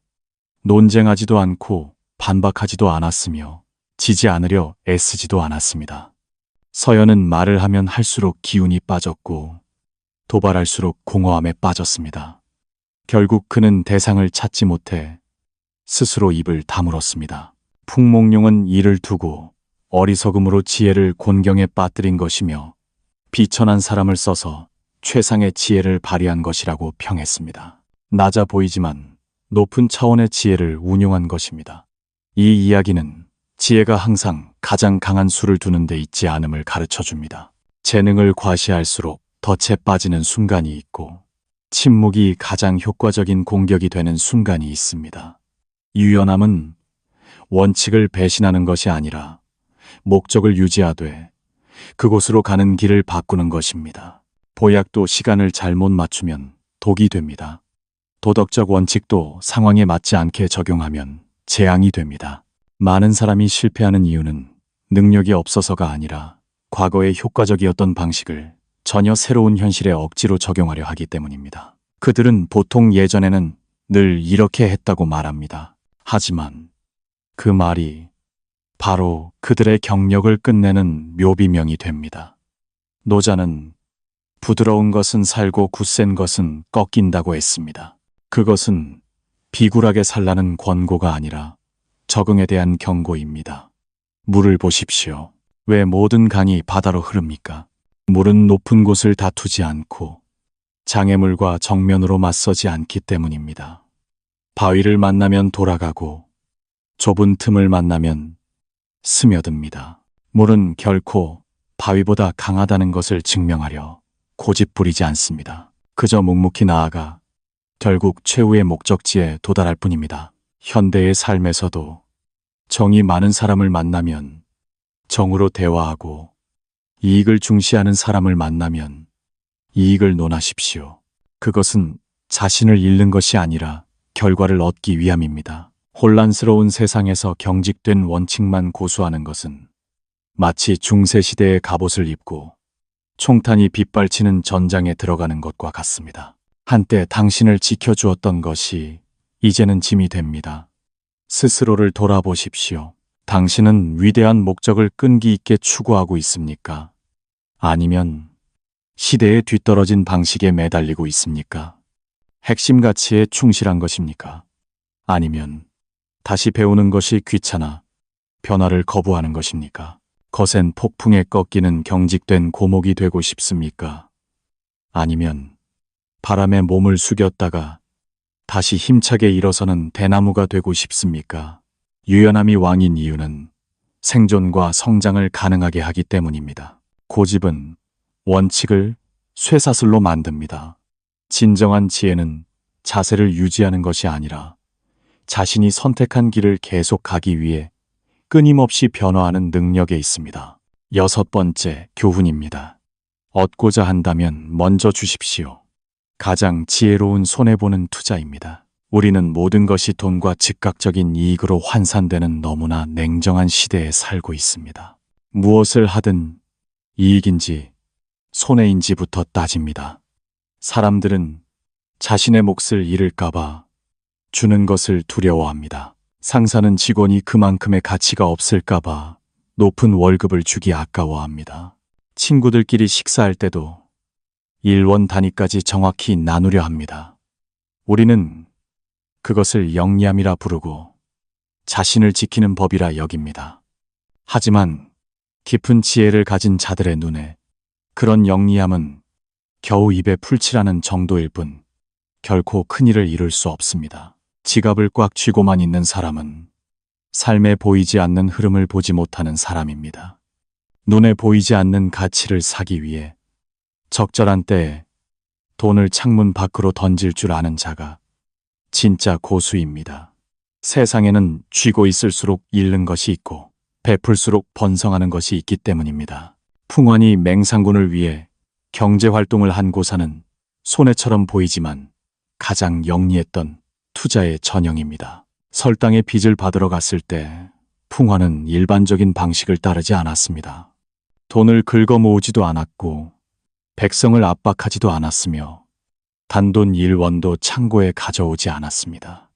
논쟁하지도 않고 반박하지도 않았으며 지지 않으려 애쓰지도 않았습니다. 서연은 말을 하면 할수록 기운이 빠졌고 도발할수록 공허함에 빠졌습니다. 결국 그는 대상을 찾지 못해 스스로 입을 다물었습니다. 풍목룡은 이를 두고 어리석음으로 지혜를 곤경에 빠뜨린 것이며 비천한 사람을 써서 최상의 지혜를 발휘한 것이라고 평했습니다. 낮아 보이지만 높은 차원의 지혜를 운용한 것입니다. 이 이야기는 지혜가 항상 가장 강한 수를 두는 데 있지 않음을 가르쳐 줍니다. 재능을 과시할수록 덫에 빠지는 순간이 있고 침묵이 가장 효과적인 공격이 되는 순간이 있습니다. 유연함은 원칙을 배신하는 것이 아니라 목적을 유지하되 그곳으로 가는 길을 바꾸는 것입니다. 보약도 시간을 잘못 맞추면 독이 됩니다. 도덕적 원칙도 상황에 맞지 않게 적용하면 재앙이 됩니다. 많은 사람이 실패하는 이유는 능력이 없어서가 아니라 과거의 효과적이었던 방식을 전혀 새로운 현실에 억지로 적용하려 하기 때문입니다. 그들은 보통 예전에는 늘 이렇게 했다고 말합니다. 하지만 그 말이 바로 그들의 경력을 끝내는 묘비명이 됩니다. 노자는 부드러운 것은 살고 굳센 것은 꺾인다고 했습니다. 그것은 비굴하게 살라는 권고가 아니라 적응에 대한 경고입니다. 물을 보십시오. 왜 모든 강이 바다로 흐릅니까? 물은 높은 곳을 다투지 않고 장애물과 정면으로 맞서지 않기 때문입니다. 바위를 만나면 돌아가고 좁은 틈을 만나면 스며듭니다. 물은 결코 바위보다 강하다는 것을 증명하려 고집부리지 않습니다. 그저 묵묵히 나아가 결국 최후의 목적지에 도달할 뿐입니다. 현대의 삶에서도 정이 많은 사람을 만나면 정으로 대화하고 이익을 중시하는 사람을 만나면 이익을 논하십시오. 그것은 자신을 잃는 것이 아니라 결과를 얻기 위함입니다. 혼란스러운 세상에서 경직된 원칙만 고수하는 것은 마치 중세시대의 갑옷을 입고 총탄이 빗발치는 전장에 들어가는 것과 같습니다. 한때 당신을 지켜주었던 것이 이제는 짐이 됩니다. 스스로를 돌아보십시오. 당신은 위대한 목적을 끈기 있게 추구하고 있습니까? 아니면 시대에 뒤떨어진 방식에 매달리고 있습니까? 핵심 가치에 충실한 것입니까? 아니면 다시 배우는 것이 귀찮아 변화를 거부하는 것입니까? 거센 폭풍에 꺾이는 경직된 고목이 되고 싶습니까? 아니면 바람에 몸을 숙였다가 다시 힘차게 일어서는 대나무가 되고 싶습니까? 유연함이 왕인 이유는 생존과 성장을 가능하게 하기 때문입니다. 고집은 원칙을 쇠사슬로 만듭니다. 진정한 지혜는 자세를 유지하는 것이 아니라 자신이 선택한 길을 계속 가기 위해 끊임없이 변화하는 능력에 있습니다. 6번째 교훈입니다. 얻고자 한다면 먼저 주십시오. 가장 지혜로운 손해보는 투자입니다. 우리는 모든 것이 돈과 즉각적인 이익으로 환산되는 너무나 냉정한 시대에 살고 있습니다. 무엇을 하든 이익인지 손해인지부터 따집니다. 사람들은 자신의 몫을 잃을까봐 주는 것을 두려워합니다. 상사는 직원이 그만큼의 가치가 없을까봐 높은 월급을 주기 아까워합니다. 친구들끼리 식사할 때도 1원 단위까지 정확히 나누려 합니다. 우리는 그것을 영리함이라 부르고 자신을 지키는 법이라 여깁니다. 하지만 깊은 지혜를 가진 자들의 눈에 그런 영리함은 겨우 입에 풀칠하는 정도일 뿐 결코 큰일을 이룰 수 없습니다. 지갑을 꽉 쥐고만 있는 사람은 삶에 보이지 않는 흐름을 보지 못하는 사람입니다. 눈에 보이지 않는 가치를 사기 위해 적절한 때에 돈을 창문 밖으로 던질 줄 아는 자가 진짜 고수입니다. 세상에는 쥐고 있을수록 잃는 것이 있고 베풀수록 번성하는 것이 있기 때문입니다. 풍환이 맹상군을 위해 경제활동을 한 고사는 손해처럼 보이지만 가장 영리했던 투자의 전형입니다. 설당의 빚을 받으러 갔을 때 풍환은 일반적인 방식을 따르지 않았습니다. 돈을 긁어 모으지도 않았고 백성을 압박하지도 않았으며 단돈 1원도 창고에 가져오지 않았습니다.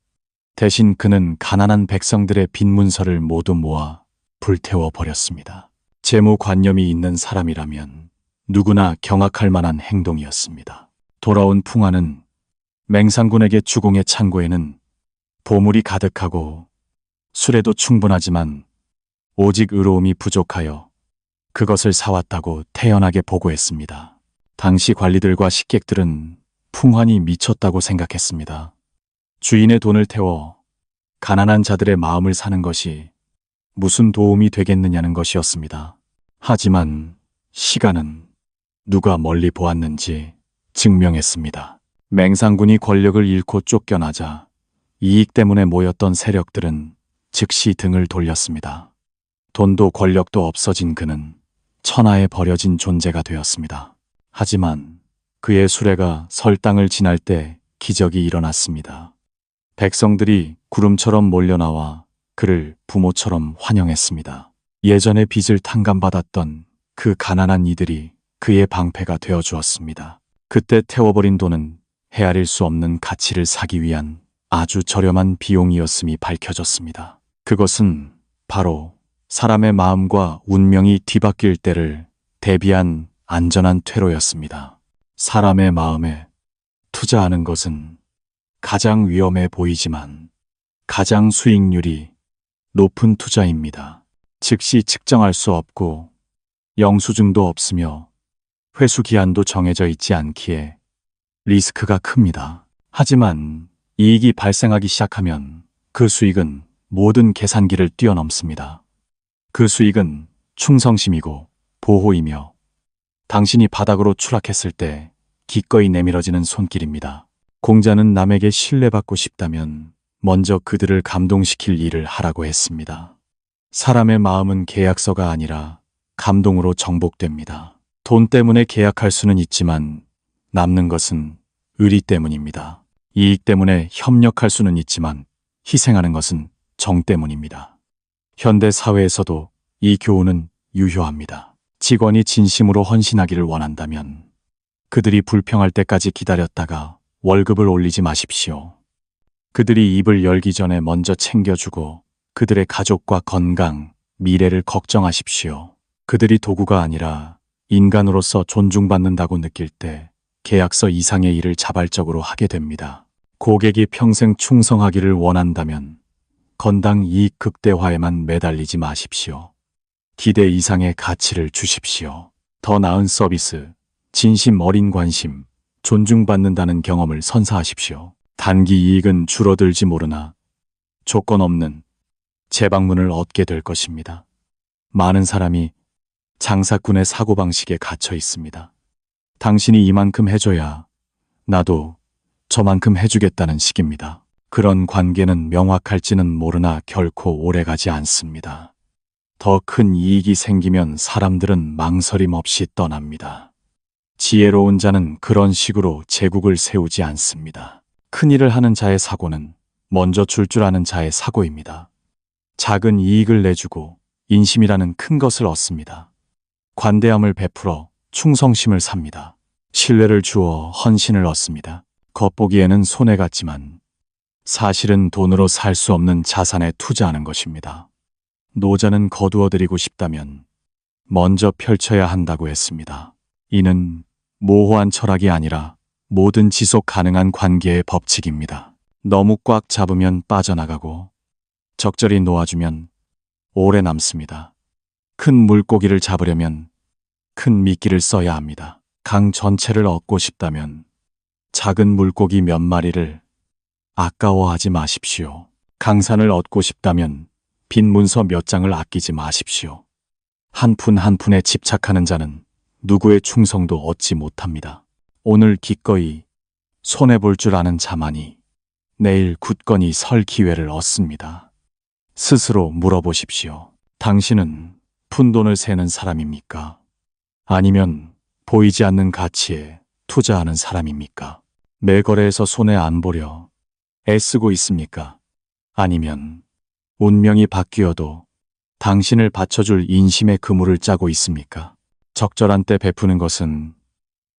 대신 그는 가난한 백성들의 빈문서를 모두 모아 불태워 버렸습니다. 재무관념이 있는 사람이라면 누구나 경악할 만한 행동이었습니다. 돌아온 풍화는 맹상군에게 주공의 창고에는 보물이 가득하고 술에도 충분하지만 오직 의로움이 부족하여 그것을 사왔다고 태연하게 보고했습니다. 당시 관리들과 식객들은 풍환이 미쳤다고 생각했습니다. 주인의 돈을 태워 가난한 자들의 마음을 사는 것이 무슨 도움이 되겠느냐는 것이었습니다. 하지만 시간은 누가 멀리 보았는지 증명했습니다. 맹상군이 권력을 잃고 쫓겨나자 이익 때문에 모였던 세력들은 즉시 등을 돌렸습니다. 돈도 권력도 없어진 그는 천하에 버려진 존재가 되었습니다. 하지만 그의 수레가 설당을 지날 때 기적이 일어났습니다. 백성들이 구름처럼 몰려나와 그를 부모처럼 환영했습니다. 예전에 빚을 탕감받았던 그 가난한 이들이 그의 방패가 되어 주었습니다. 그때 태워버린 돈은 헤아릴 수 없는 가치를 사기 위한 아주 저렴한 비용이었음이 밝혀졌습니다. 그것은 바로 사람의 마음과 운명이 뒤바뀔 때를 대비한 안전한 퇴로였습니다. 사람의 마음에 투자하는 것은 가장 위험해 보이지만 가장 수익률이 높은 투자입니다. 즉시 측정할 수 없고 영수증도 없으며 회수 기한도 정해져 있지 않기에 리스크가 큽니다. 하지만 이익이 발생하기 시작하면 그 수익은 모든 계산기를 뛰어넘습니다. 그 수익은 충성심이고 보호이며 당신이 바닥으로 추락했을 때 기꺼이 내밀어지는 손길입니다. 공자는 남에게 신뢰받고 싶다면 먼저 그들을 감동시킬 일을 하라고 했습니다. 사람의 마음은 계약서가 아니라 감동으로 정복됩니다. 돈 때문에 계약할 수는 있지만 남는 것은 의리 때문입니다. 이익 때문에 협력할 수는 있지만 희생하는 것은 정 때문입니다. 현대 사회에서도 이 교훈은 유효합니다. 직원이 진심으로 헌신하기를 원한다면 그들이 불평할 때까지 기다렸다가 월급을 올리지 마십시오. 그들이 입을 열기 전에 먼저 챙겨주고 그들의 가족과 건강, 미래를 걱정하십시오. 그들이 도구가 아니라 인간으로서 존중받는다고 느낄 때 계약서 이상의 일을 자발적으로 하게 됩니다. 고객이 평생 충성하기를 원한다면 건당 이익 극대화에만 매달리지 마십시오. 기대 이상의 가치를 주십시오. 더 나은 서비스, 진심 어린 관심, 존중받는다는 경험을 선사하십시오. 단기 이익은 줄어들지 모르나 조건 없는 재방문을 얻게 될 것입니다. 많은 사람이 장사꾼의 사고방식에 갇혀 있습니다. 당신이 이만큼 해줘야 나도 저만큼 해주겠다는 식입니다. 그런 관계는 명확할지는 모르나 결코 오래가지 않습니다. 더 큰 이익이 생기면 사람들은 망설임 없이 떠납니다. 지혜로운 자는 그런 식으로 제국을 세우지 않습니다. 큰일을 하는 자의 사고는 먼저 줄 아는 자의 사고입니다. 작은 이익을 내주고 인심이라는 큰 것을 얻습니다. 관대함을 베풀어 충성심을 삽니다. 신뢰를 주어 헌신을 얻습니다. 겉보기에는 손해 같지만 사실은 돈으로 살 수 없는 자산에 투자하는 것입니다. 노자는 거두어드리고 싶다면 먼저 펼쳐야 한다고 했습니다. 이는 모호한 철학이 아니라 모든 지속 가능한 관계의 법칙입니다. 너무 꽉 잡으면 빠져나가고 적절히 놓아주면 오래 남습니다. 큰 물고기를 잡으려면 큰 미끼를 써야 합니다. 강 전체를 얻고 싶다면 작은 물고기 몇 마리를 아까워하지 마십시오. 강산을 얻고 싶다면 빈 문서 몇 장을 아끼지 마십시오. 한 푼 한 푼에 집착하는 자는 누구의 충성도 얻지 못합니다. 오늘 기꺼이 손해볼 줄 아는 자만이 내일 굳건히 설 기회를 얻습니다. 스스로 물어보십시오. 당신은 푼돈을 세는 사람입니까? 아니면 보이지 않는 가치에 투자하는 사람입니까? 매거래에서 손해 안 보려 애쓰고 있습니까? 아니면 운명이 바뀌어도 당신을 받쳐줄 인심의 그물을 짜고 있습니까? 적절한 때 베푸는 것은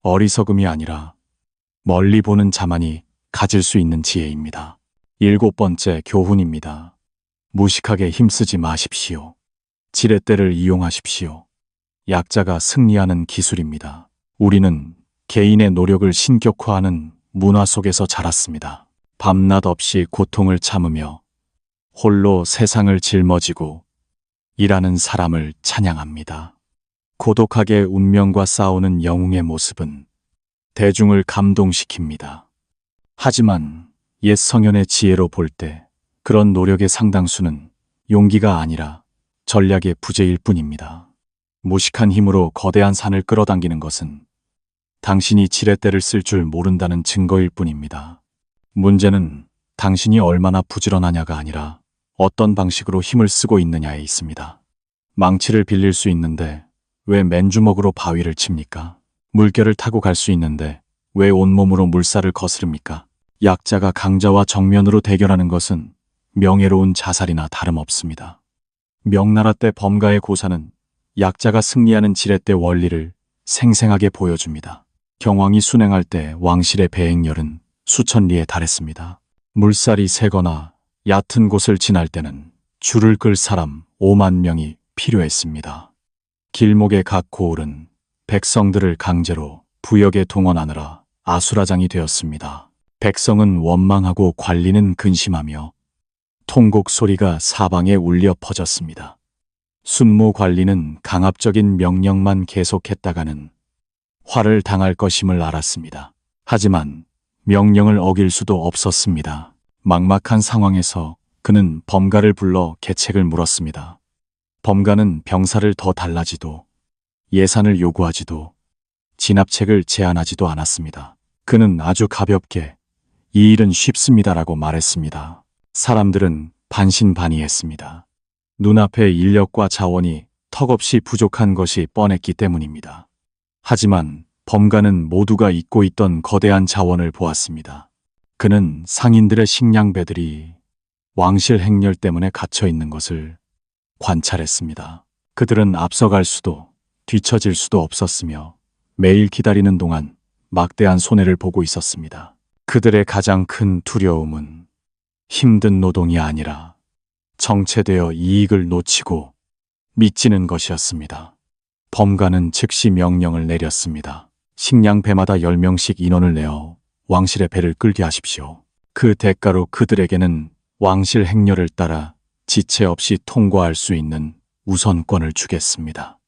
어리석음이 아니라 멀리 보는 자만이 가질 수 있는 지혜입니다. 7번째 교훈입니다. 무식하게 힘쓰지 마십시오. 지렛대를 이용하십시오. 약자가 승리하는 기술입니다. 우리는 개인의 노력을 신격화하는 문화 속에서 자랐습니다. 밤낮 없이 고통을 참으며 홀로 세상을 짊어지고 일하는 사람을 찬양합니다. 고독하게 운명과 싸우는 영웅의 모습은 대중을 감동시킵니다. 하지만 옛 성현의 지혜로 볼 때 그런 노력의 상당수는 용기가 아니라 전략의 부재일 뿐입니다. 무식한 힘으로 거대한 산을 끌어당기는 것은 당신이 지렛대를 쓸 줄 모른다는 증거일 뿐입니다. 문제는 당신이 얼마나 부지런하냐가 아니라 어떤 방식으로 힘을 쓰고 있느냐에 있습니다. 망치를 빌릴 수 있는데 왜 맨주먹으로 바위를 칩니까? 물결을 타고 갈 수 있는데 왜 온몸으로 물살을 거스릅니까? 약자가 강자와 정면으로 대결하는 것은 명예로운 자살이나 다름없습니다. 명나라 때 범가의 고사는 약자가 승리하는 지렛대 원리를 생생하게 보여줍니다. 경왕이 순행할 때 왕실의 배행열은 수천 리에 달했습니다. 물살이 세거나 얕은 곳을 지날 때는 줄을 끌 사람 5만 명이 필요했습니다. 길목의 각 고을은 백성들을 강제로 부역에 동원하느라 아수라장이 되었습니다. 백성은 원망하고 관리는 근심하며 통곡 소리가 사방에 울려 퍼졌습니다. 순모 관리는 강압적인 명령만 계속했다가는 화를 당할 것임을 알았습니다. 하지만 명령을 어길 수도 없었습니다. 막막한 상황에서 그는 범가를 불러 계책을 물었습니다. 범가는 병사를 더 달라지도 예산을 요구하지도 진압책을 제안하지도 않았습니다. 그는 아주 가볍게 이 일은 쉽습니다라고 말했습니다. 사람들은 반신반의했습니다. 눈앞에 인력과 자원이 턱없이 부족한 것이 뻔했기 때문입니다. 하지만 범가는 모두가 잊고 있던 거대한 자원을 보았습니다. 그는 상인들의 식량배들이 왕실 행렬 때문에 갇혀 있는 것을 관찰했습니다. 그들은 앞서갈 수도 뒤처질 수도 없었으며 매일 기다리는 동안 막대한 손해를 보고 있었습니다. 그들의 가장 큰 두려움은 힘든 노동이 아니라 정체되어 이익을 놓치고 미치는 것이었습니다. 범가는 즉시 명령을 내렸습니다. 식량 배마다 10명씩 인원을 내어 왕실의 배를 끌게 하십시오. 그 대가로 그들에게는 왕실 행렬을 따라 지체 없이 통과할 수 있는 우선권을 주겠습니다.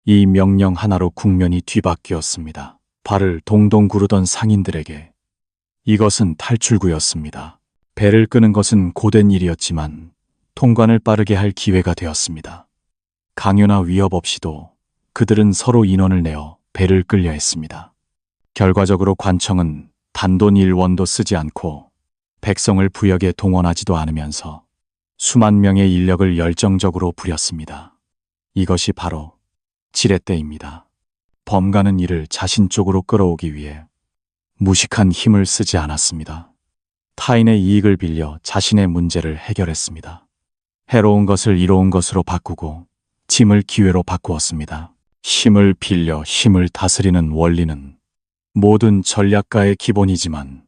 이 명령 하나로 국면이 뒤바뀌었습니다. 발을 동동 구르던 상인들에게 이것은 탈출구였습니다. 배를 끄는 것은 고된 일이었지만 통관을 빠르게 할 기회가 되었습니다. 강요나 위협 없이도 그들은 서로 인원을 내어 배를 끌려 했습니다. 결과적으로 관청은 단돈 1원도 쓰지 않고 백성을 부역에 동원하지도 않으면서 수만 명의 인력을 열정적으로 부렸습니다. 이것이 바로 지렛대입니다. 범가는 이를 자신 쪽으로 끌어오기 위해 무식한 힘을 쓰지 않았습니다. 타인의 이익을 빌려 자신의 문제를 해결했습니다. 해로운 것을 이로운 것으로 바꾸고 짐을 기회로 바꾸었습니다. 힘을 빌려 힘을 다스리는 원리는 모든 전략가의 기본이지만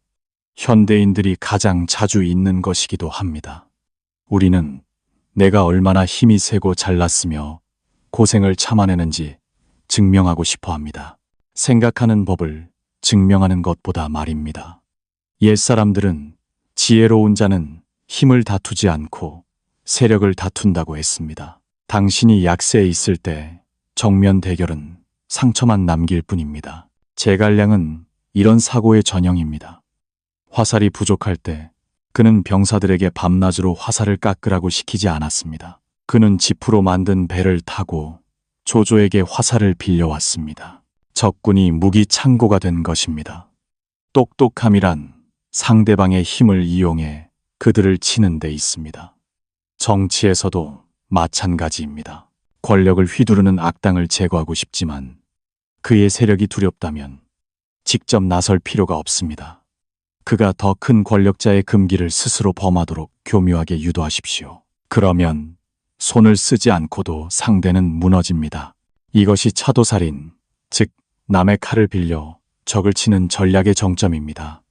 현대인들이 가장 자주 잊는 것이기도 합니다. 우리는 내가 얼마나 힘이 세고 잘났으며 고생을 참아내는지 증명하고 싶어 합니다. 생각하는 법을 증명하는 것보다 말입니다. 옛사람들은 지혜로운 자는 힘을 다투지 않고 세력을 다툰다고 했습니다. 당신이 약세에 있을 때 정면 대결은 상처만 남길 뿐입니다. 제갈량은 이런 사고의 전형입니다. 화살이 부족할 때 그는 병사들에게 밤낮으로 화살을 깎으라고 시키지 않았습니다. 그는 지프로 만든 배를 타고 조조에게 화살을 빌려왔습니다. 적군이 무기 창고가 된 것입니다. 똑똑함이란 상대방의 힘을 이용해 그들을 치는 데 있습니다. 정치에서도 마찬가지입니다. 권력을 휘두르는 악당을 제거하고 싶지만 그의 세력이 두렵다면 직접 나설 필요가 없습니다. 그가 더 큰 권력자의 금기를 스스로 범하도록 교묘하게 유도하십시오. 그러면 손을 쓰지 않고도 상대는 무너집니다. 이것이 차도살인, 즉 남의 칼을 빌려 적을 치는 전략의 정점입니다.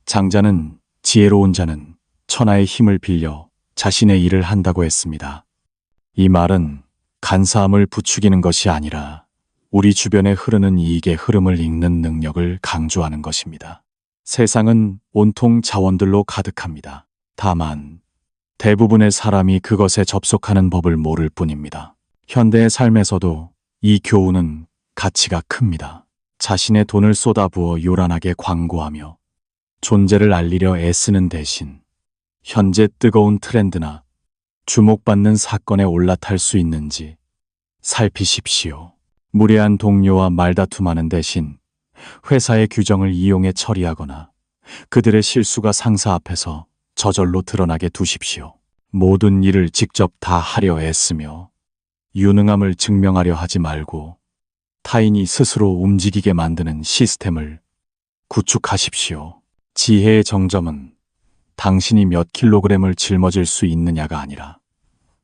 장자는 지혜로운 자는 천하의 힘을 빌려 자신의 일을 한다고 했습니다. 이 말은 간사함을 부추기는 것이 아니라 우리 주변에 흐르는 이익의 흐름을 읽는 능력을 강조하는 것입니다. 세상은 온통 자원들로 가득합니다. 다만 대부분의 사람이 그것에 접속하는 법을 모를 뿐입니다. 현대의 삶에서도 이 교훈은 가치가 큽니다. 자신의 돈을 쏟아부어 요란하게 광고하며 존재를 알리려 애쓰는 대신 현재 뜨거운 트렌드나 주목받는 사건에 올라탈 수 있는지 살피십시오. 무례한 동료와 말다툼하는 대신 회사의 규정을 이용해 처리하거나 그들의 실수가 상사 앞에서 저절로 드러나게 두십시오. 모든 일을 직접 다 하려 애쓰며 유능함을 증명하려 하지 말고 타인이 스스로 움직이게 만드는 시스템을 구축하십시오. 지혜의 정점은 당신이 몇 킬로그램을 짊어질 수 있느냐가 아니라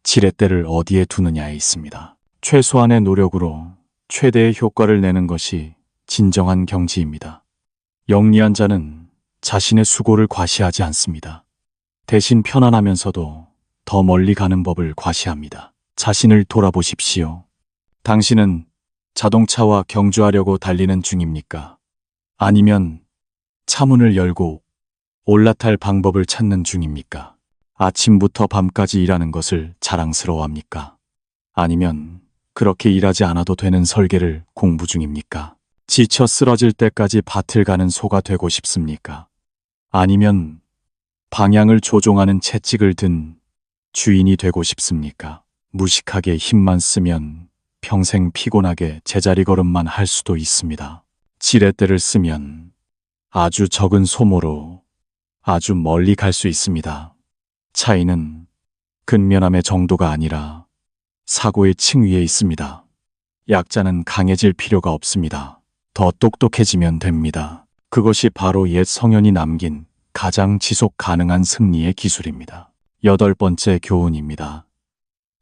지렛대를 어디에 두느냐에 있습니다. 최소한의 노력으로 최대의 효과를 내는 것이 진정한 경지입니다. 영리한 자는 자신의 수고를 과시하지 않습니다. 대신 편안하면서도 더 멀리 가는 법을 과시합니다. 자신을 돌아보십시오. 당신은 자동차와 경주하려고 달리는 중입니까? 아니면 차문을 열고 올라탈 방법을 찾는 중입니까? 아침부터 밤까지 일하는 것을 자랑스러워합니까? 아니면 그렇게 일하지 않아도 되는 설계를 공부 중입니까? 지쳐 쓰러질 때까지 밭을 가는 소가 되고 싶습니까? 아니면 방향을 조종하는 채찍을 든 주인이 되고 싶습니까? 무식하게 힘만 쓰면 평생 피곤하게 제자리 걸음만 할 수도 있습니다. 지렛대를 쓰면 아주 적은 소모로 아주 멀리 갈 수 있습니다. 차이는 근면함의 정도가 아니라 사고의 층위에 있습니다. 약자는 강해질 필요가 없습니다. 더 똑똑해지면 됩니다. 그것이 바로 옛 성현이 남긴 가장 지속 가능한 승리의 기술입니다. 8번째 교훈입니다.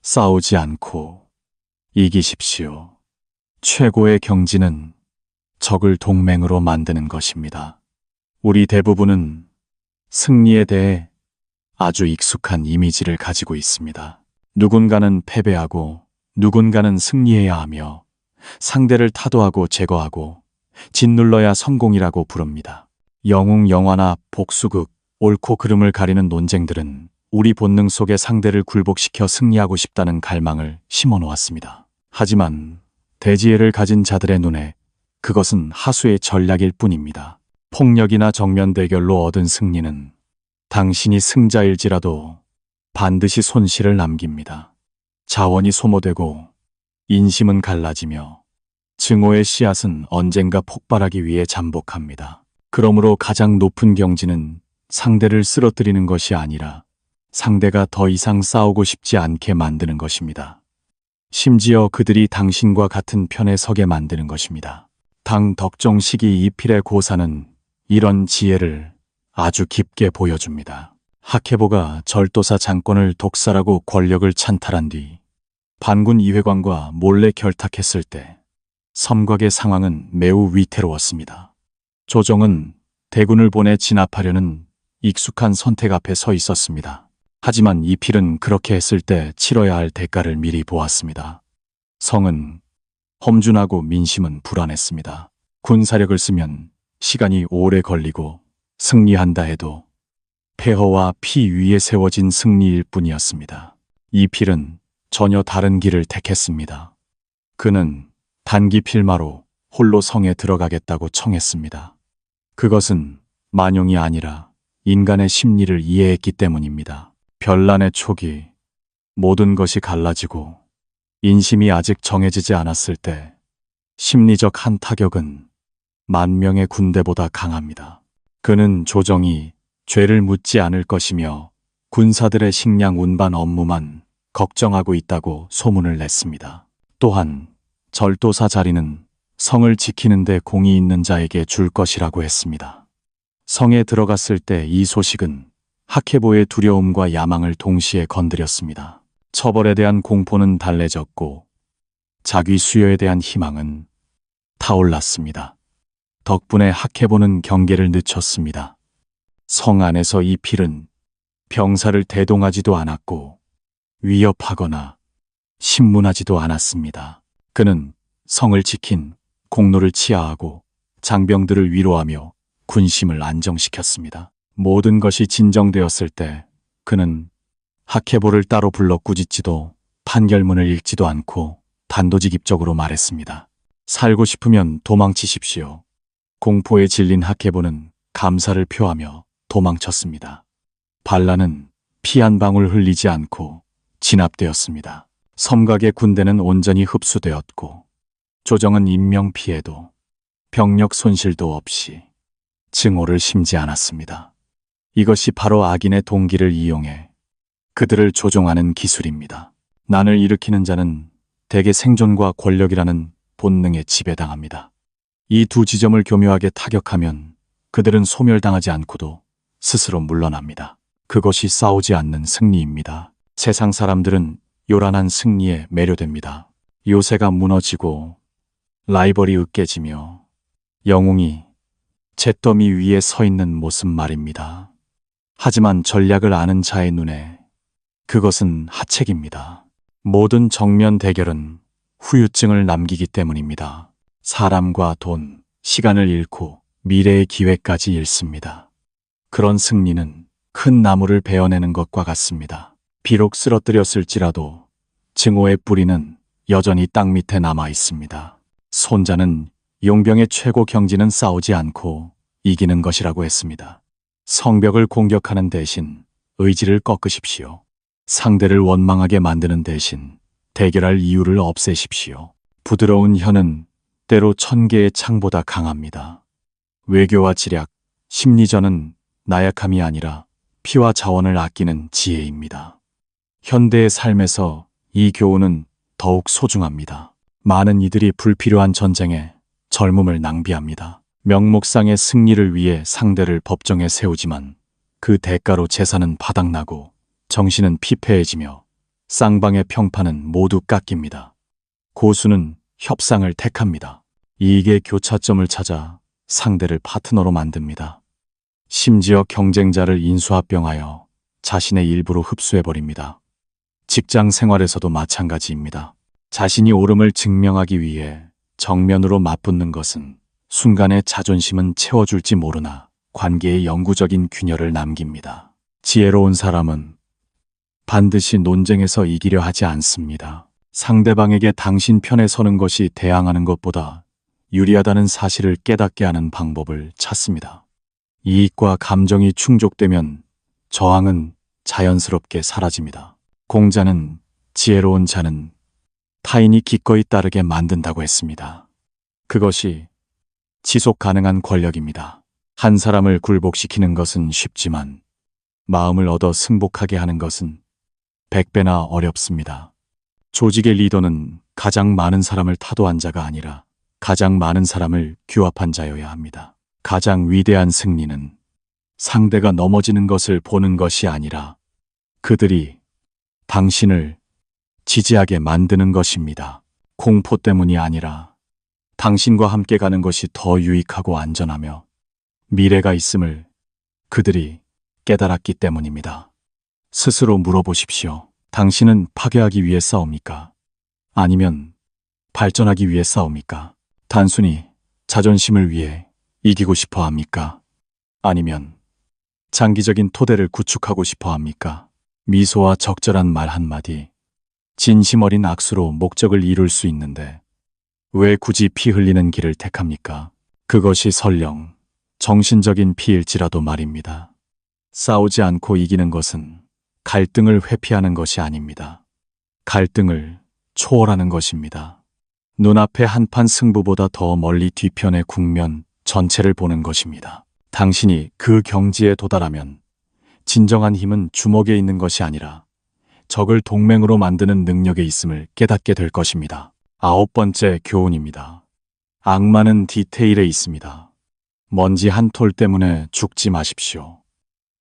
싸우지 않고 이기십시오. 최고의 경지는 적을 동맹으로 만드는 것입니다. 우리 대부분은 승리에 대해 아주 익숙한 이미지를 가지고 있습니다. 누군가는 패배하고 누군가는 승리해야 하며 상대를 타도하고 제거하고 짓눌러야 성공이라고 부릅니다. 영웅 영화나 복수극, 옳고 그름을 가리는 논쟁들은 우리 본능 속에 상대를 굴복시켜 승리하고 싶다는 갈망을 심어놓았습니다. 하지만 대지혜를 가진 자들의 눈에 그것은 하수의 전략일 뿐입니다. 폭력이나 정면 대결로 얻은 승리는 당신이 승자일지라도 반드시 손실을 남깁니다. 자원이 소모되고 인심은 갈라지며 증오의 씨앗은 언젠가 폭발하기 위해 잠복합니다. 그러므로 가장 높은 경지는 상대를 쓰러뜨리는 것이 아니라 상대가 더 이상 싸우고 싶지 않게 만드는 것입니다. 심지어 그들이 당신과 같은 편에 서게 만드는 것입니다. 당 덕종식이 이필의 고사는 이런 지혜를 아주 깊게 보여줍니다. 학해보가 절도사 장권을 독살하고 권력을 찬탈한 뒤 반군 이회관과 몰래 결탁했을 때 섬곽의 상황은 매우 위태로웠습니다. 조정은 대군을 보내 진압하려는 익숙한 선택 앞에 서 있었습니다. 하지만 이필은 그렇게 했을 때 치러야 할 대가를 미리 보았습니다. 성은 험준하고 민심은 불안했습니다. 군사력을 쓰면 시간이 오래 걸리고 승리한다 해도 폐허와 피 위에 세워진 승리일 뿐이었습니다. 이필은 전혀 다른 길을 택했습니다. 그는 단기 필마로 홀로 성에 들어가겠다고 청했습니다. 그것은 만용이 아니라 인간의 심리를 이해했기 때문입니다. 별난의 초기, 모든 것이 갈라지고 인심이 아직 정해지지 않았을 때 심리적 한 타격은 만 명의 군대보다 강합니다. 그는 조정이 죄를 묻지 않을 것이며 군사들의 식량 운반 업무만 걱정하고 있다고 소문을 냈습니다. 또한 절도사 자리는 성을 지키는 데 공이 있는 자에게 줄 것이라고 했습니다. 성에 들어갔을 때 이 소식은 학해보의 두려움과 야망을 동시에 건드렸습니다. 처벌에 대한 공포는 달래졌고 자기 수여에 대한 희망은 타올랐습니다. 덕분에 학해보는 경계를 늦췄습니다. 성 안에서 이필은 병사를 대동하지도 않았고 위협하거나 신문하지도 않았습니다. 그는 성을 지킨 공로를 치하하고 장병들을 위로하며 군심을 안정시켰습니다. 모든 것이 진정되었을 때 그는 학해보를 따로 불러 꾸짖지도 판결문을 읽지도 않고 단도직입적으로 말했습니다. 살고 싶으면 도망치십시오. 공포에 질린 학해보는 감사를 표하며 도망쳤습니다. 반란은 피 한 방울 흘리지 않고 진압되었습니다. 섬각의 군대는 온전히 흡수되었고 조정은 인명피해도 병력 손실도 없이 증오를 심지 않았습니다. 이것이 바로 악인의 동기를 이용해 그들을 조종하는 기술입니다. 난을 일으키는 자는 대개 생존과 권력이라는 본능에 지배당합니다. 이 두 지점을 교묘하게 타격하면 그들은 소멸당하지 않고도 스스로 물러납니다. 그것이 싸우지 않는 승리입니다. 세상 사람들은 요란한 승리에 매료됩니다. 요새가 무너지고 라이벌이 으깨지며 영웅이 잿더미 위에 서 있는 모습 말입니다. 하지만 전략을 아는 자의 눈에 그것은 하책입니다. 모든 정면 대결은 후유증을 남기기 때문입니다. 사람과 돈, 시간을 잃고 미래의 기회까지 잃습니다. 그런 승리는 큰 나무를 베어내는 것과 같습니다. 비록 쓰러뜨렸을지라도 증오의 뿌리는 여전히 땅 밑에 남아 있습니다. 손자는 용병의 최고 경지는 싸우지 않고 이기는 것이라고 했습니다. 성벽을 공격하는 대신 의지를 꺾으십시오. 상대를 원망하게 만드는 대신 대결할 이유를 없애십시오. 부드러운 혀는 때로 1000개의 창보다 강합니다. 외교와 지략, 심리전은 나약함이 아니라 피와 자원을 아끼는 지혜입니다. 현대의 삶에서 이 교훈은 더욱 소중합니다. 많은 이들이 불필요한 전쟁에 젊음을 낭비합니다. 명목상의 승리를 위해 상대를 법정에 세우지만 그 대가로 재산은 바닥나고 정신은 피폐해지며 쌍방의 평판은 모두 깎입니다. 고수는 협상을 택합니다. 이익의 교차점을 찾아 상대를 파트너로 만듭니다. 심지어 경쟁자를 인수합병하여 자신의 일부로 흡수해버립니다. 직장 생활에서도 마찬가지입니다. 자신이 옳음을 증명하기 위해 정면으로 맞붙는 것은 순간의 자존심은 채워줄지 모르나 관계에 영구적인 균열을 남깁니다. 지혜로운 사람은 반드시 논쟁에서 이기려 하지 않습니다. 상대방에게 당신 편에 서는 것이 대항하는 것보다 유리하다는 사실을 깨닫게 하는 방법을 찾습니다. 이익과 감정이 충족되면 저항은 자연스럽게 사라집니다. 공자는 지혜로운 자는 타인이 기꺼이 따르게 만든다고 했습니다. 그것이 지속 가능한 권력입니다. 한 사람을 굴복시키는 것은 쉽지만 마음을 얻어 승복하게 하는 것은 100배나 어렵습니다. 조직의 리더는 가장 많은 사람을 타도한 자가 아니라 가장 많은 사람을 규합한 자여야 합니다. 가장 위대한 승리는 상대가 넘어지는 것을 보는 것이 아니라 그들이 당신을 지지하게 만드는 것입니다. 공포 때문이 아니라 당신과 함께 가는 것이 더 유익하고 안전하며 미래가 있음을 그들이 깨달았기 때문입니다. 스스로 물어보십시오. 당신은 파괴하기 위해 싸웁니까? 아니면 발전하기 위해 싸웁니까? 단순히 자존심을 위해 이기고 싶어 합니까? 아니면 장기적인 토대를 구축하고 싶어 합니까? 미소와 적절한 말 한마디, 진심 어린 악수로 목적을 이룰 수 있는데 왜 굳이 피 흘리는 길을 택합니까? 그것이 설령 정신적인 피일지라도 말입니다. 싸우지 않고 이기는 것은 갈등을 회피하는 것이 아닙니다. 갈등을 초월하는 것입니다. 눈앞의 한판 승부보다 더 멀리 뒤편의 국면 전체를 보는 것입니다. 당신이 그 경지에 도달하면 진정한 힘은 주먹에 있는 것이 아니라 적을 동맹으로 만드는 능력에 있음을 깨닫게 될 것입니다. 9번째 교훈입니다. 악마는 디테일에 있습니다. 먼지 한 톨 때문에 죽지 마십시오.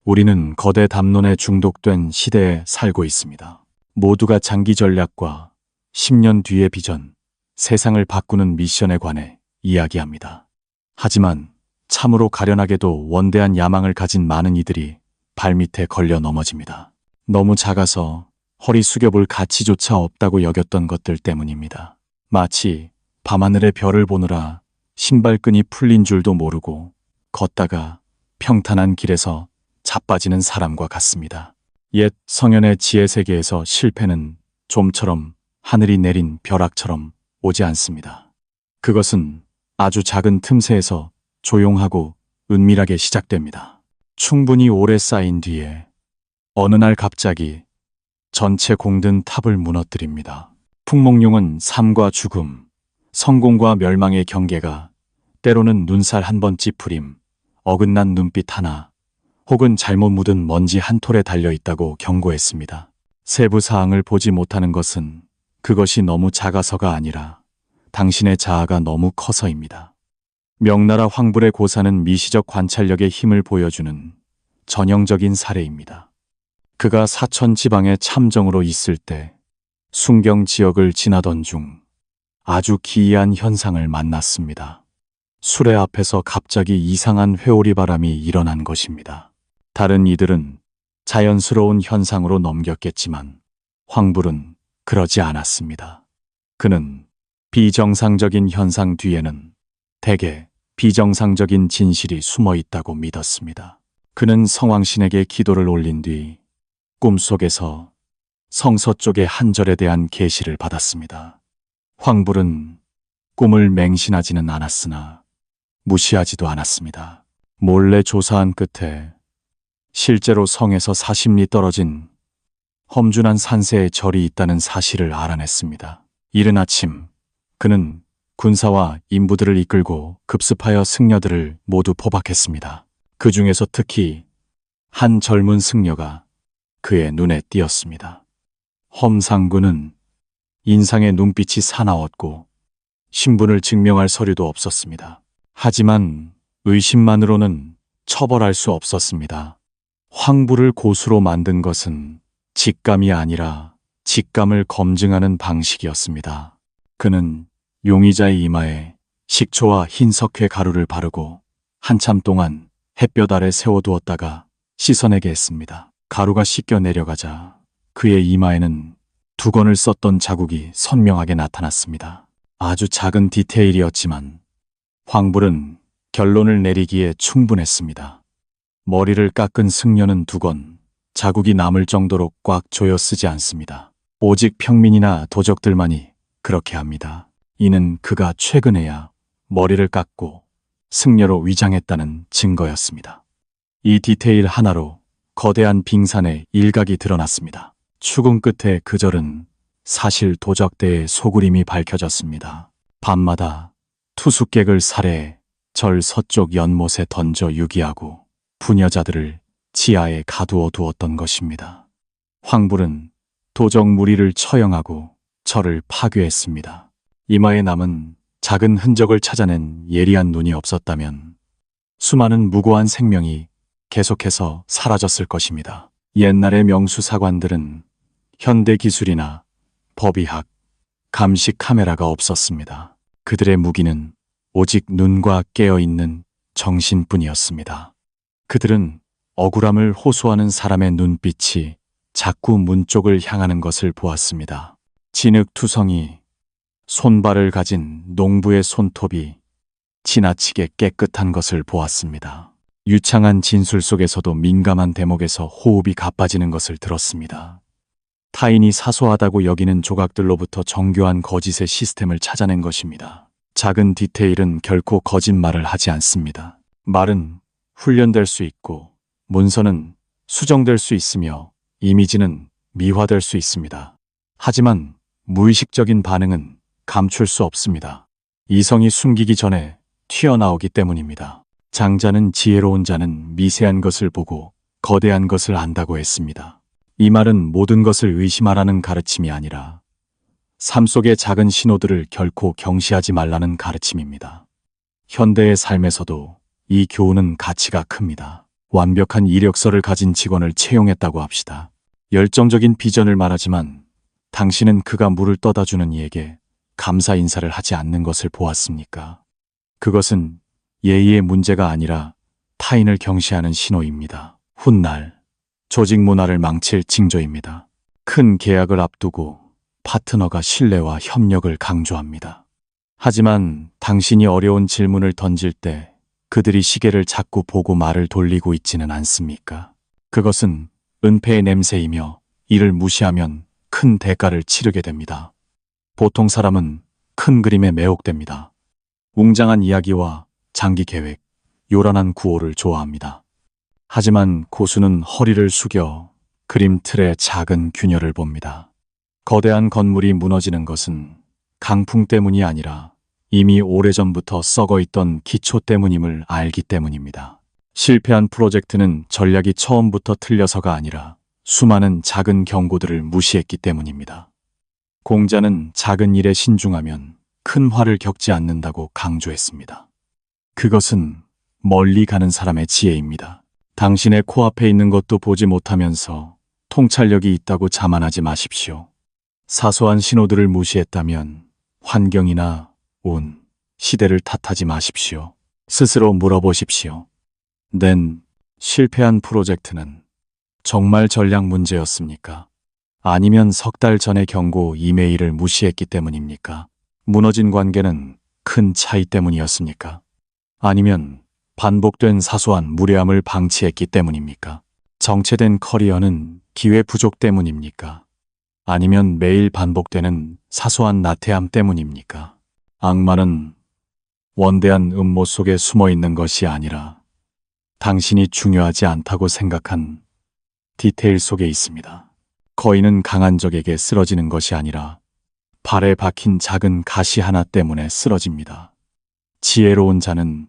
우리는 거대 담론에 중독된 시대에 살고 있습니다. 모두가 장기 전략과 10년 뒤의 비전, 세상을 바꾸는 미션에 관해 이야기합니다. 하지만 참으로 가련하게도 원대한 야망을 가진 많은 이들이 발밑에 걸려 넘어집니다. 너무 작아서 허리 숙여볼 가치조차 없다고 여겼던 것들 때문입니다. 마치 밤하늘의 별을 보느라 신발끈이 풀린 줄도 모르고 걷다가 평탄한 길에서 자빠지는 사람과 같습니다. 옛 성현의 지혜 세계에서 실패는 좀처럼 하늘이 내린 벼락처럼 오지 않습니다. 그것은 아주 작은 틈새에서 조용하고 은밀하게 시작됩니다. 충분히 오래 쌓인 뒤에 어느 날 갑자기 전체 공든 탑을 무너뜨립니다. 풍목룡은 삶과 죽음, 성공과 멸망의 경계가 때로는 눈살 한 번 찌푸림, 어긋난 눈빛 하나, 혹은 잘못 묻은 먼지 한 톨에 달려 있다고 경고했습니다. 세부 사항을 보지 못하는 것은 그것이 너무 작아서가 아니라 당신의 자아가 너무 커서입니다. 명나라 황불의 고사는 미시적 관찰력의 힘을 보여주는 전형적인 사례입니다. 그가 사천 지방의 참정으로 있을 때 순경 지역을 지나던 중 아주 기이한 현상을 만났습니다. 수레 앞에서 갑자기 이상한 회오리 바람이 일어난 것입니다. 다른 이들은 자연스러운 현상으로 넘겼겠지만 황불은 그러지 않았습니다. 그는 비정상적인 현상 뒤에는 대개 비정상적인 진실이 숨어 있다고 믿었습니다. 그는 성왕신에게 기도를 올린 뒤 꿈속에서 성서쪽의 한 절에 대한 계시를 받았습니다. 황불은 꿈을 맹신하지는 않았으나 무시하지도 않았습니다. 몰래 조사한 끝에 실제로 성에서 40리 떨어진 험준한 산세에 절이 있다는 사실을 알아냈습니다. 이른 아침 그는 군사와 인부들을 이끌고 급습하여 승려들을 모두 포박했습니다. 그 중에서 특히 한 젊은 승려가 그의 눈에 띄었습니다. 험상군은 인상의 눈빛이 사나웠고 신분을 증명할 서류도 없었습니다. 하지만 의심만으로는 처벌할 수 없었습니다. 황불을 고수로 만든 것은 직감이 아니라 직감을 검증하는 방식이었습니다. 그는 용의자의 이마에 식초와 흰 석회 가루를 바르고 한참 동안 햇볕 아래 세워두었다가 씻어내게 했습니다. 가루가 씻겨 내려가자 그의 이마에는 두건을 썼던 자국이 선명하게 나타났습니다. 아주 작은 디테일이었지만 황불은 결론을 내리기에 충분했습니다. 머리를 깎은 승려는 두건, 자국이 남을 정도로 꽉 조여 쓰지 않습니다. 오직 평민이나 도적들만이 그렇게 합니다. 이는 그가 최근에야 머리를 깎고 승려로 위장했다는 증거였습니다. 이 디테일 하나로 거대한 빙산의 일각이 드러났습니다. 추궁 끝에 그 절은 사실 도적대의 소굴임이 밝혀졌습니다. 밤마다 투숙객을 살해해 절 서쪽 연못에 던져 유기하고 부녀자들을 지하에 가두어 두었던 것입니다. 황불은 도적 무리를 처형하고 저를 파괴했습니다. 이마에 남은 작은 흔적을 찾아낸 예리한 눈이 없었다면 수많은 무고한 생명이 계속해서 사라졌을 것입니다. 옛날의 명수사관들은 현대 기술이나 법의학, 감시 카메라가 없었습니다. 그들의 무기는 오직 눈과 깨어있는 정신뿐이었습니다. 그들은 억울함을 호소하는 사람의 눈빛이 자꾸 문 쪽을 향하는 것을 보았습니다. 진흙투성이, 손발을 가진 농부의 손톱이 지나치게 깨끗한 것을 보았습니다. 유창한 진술 속에서도 민감한 대목에서 호흡이 가빠지는 것을 들었습니다. 타인이 사소하다고 여기는 조각들로부터 정교한 거짓의 시스템을 찾아낸 것입니다. 작은 디테일은 결코 거짓말을 하지 않습니다. 말은 훈련될 수 있고, 문서는 수정될 수 있으며, 이미지는 미화될 수 있습니다. 하지만 무의식적인 반응은 감출 수 없습니다. 이성이 숨기기 전에 튀어나오기 때문입니다. 장자는 지혜로운 자는 미세한 것을 보고 거대한 것을 안다고 했습니다. 이 말은 모든 것을 의심하라는 가르침이 아니라 삶 속의 작은 신호들을 결코 경시하지 말라는 가르침입니다. 현대의 삶에서도 이 교훈은 가치가 큽니다. 완벽한 이력서를 가진 직원을 채용했다고 합시다. 열정적인 비전을 말하지만 당신은 그가 물을 떠다 주는 이에게 감사 인사를 하지 않는 것을 보았습니까? 그것은 예의의 문제가 아니라 타인을 경시하는 신호입니다. 훗날 조직 문화를 망칠 징조입니다. 큰 계약을 앞두고 파트너가 신뢰와 협력을 강조합니다. 하지만 당신이 어려운 질문을 던질 때 그들이 시계를 자꾸 보고 말을 돌리고 있지는 않습니까? 그것은 은폐의 냄새이며 이를 무시하면 큰 대가를 치르게 됩니다. 보통 사람은 큰 그림에 매혹됩니다. 웅장한 이야기와 장기 계획, 요란한 구호를 좋아합니다. 하지만 고수는 허리를 숙여 그림 틀의 작은 균열을 봅니다. 거대한 건물이 무너지는 것은 강풍 때문이 아니라 이미 오래전부터 썩어 있던 기초 때문임을 알기 때문입니다. 실패한 프로젝트는 전략이 처음부터 틀려서가 아니라 수많은 작은 경고들을 무시했기 때문입니다. 공자는 작은 일에 신중하면 큰 화를 겪지 않는다고 강조했습니다. 그것은 멀리 가는 사람의 지혜입니다. 당신의 코앞에 있는 것도 보지 못하면서 통찰력이 있다고 자만하지 마십시오. 사소한 신호들을 무시했다면 환경이나 운, 시대를 탓하지 마십시오. 스스로 물어보십시오. 낸 실패한 프로젝트는 정말 전략 문제였습니까? 아니면 석 달 전의 경고 이메일을 무시했기 때문입니까? 무너진 관계는 큰 차이 때문이었습니까? 아니면 반복된 사소한 무례함을 방치했기 때문입니까? 정체된 커리어는 기회 부족 때문입니까? 아니면 매일 반복되는 사소한 나태함 때문입니까? 악마는 원대한 음모 속에 숨어 있는 것이 아니라 당신이 중요하지 않다고 생각한 디테일 속에 있습니다. 거인은 강한 적에게 쓰러지는 것이 아니라 발에 박힌 작은 가시 하나 때문에 쓰러집니다. 지혜로운 자는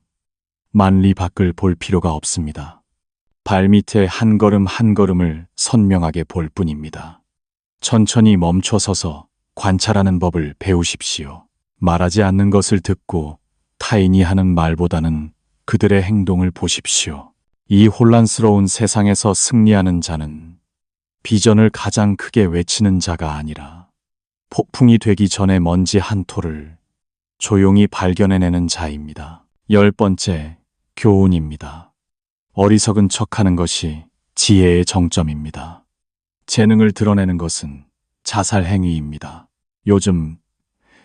만리 밖을 볼 필요가 없습니다. 발밑에 한 걸음 한 걸음을 선명하게 볼 뿐입니다. 천천히 멈춰서서 관찰하는 법을 배우십시오. 말하지 않는 것을 듣고 타인이 하는 말보다는 그들의 행동을 보십시오. 이 혼란스러운 세상에서 승리하는 자는 비전을 가장 크게 외치는 자가 아니라 폭풍이 되기 전에 먼지 한 톨을 조용히 발견해내는 자입니다. 10번째, 교훈입니다. 어리석은 척하는 것이 지혜의 정점입니다. 재능을 드러내는 것은 자살 행위입니다. 요즘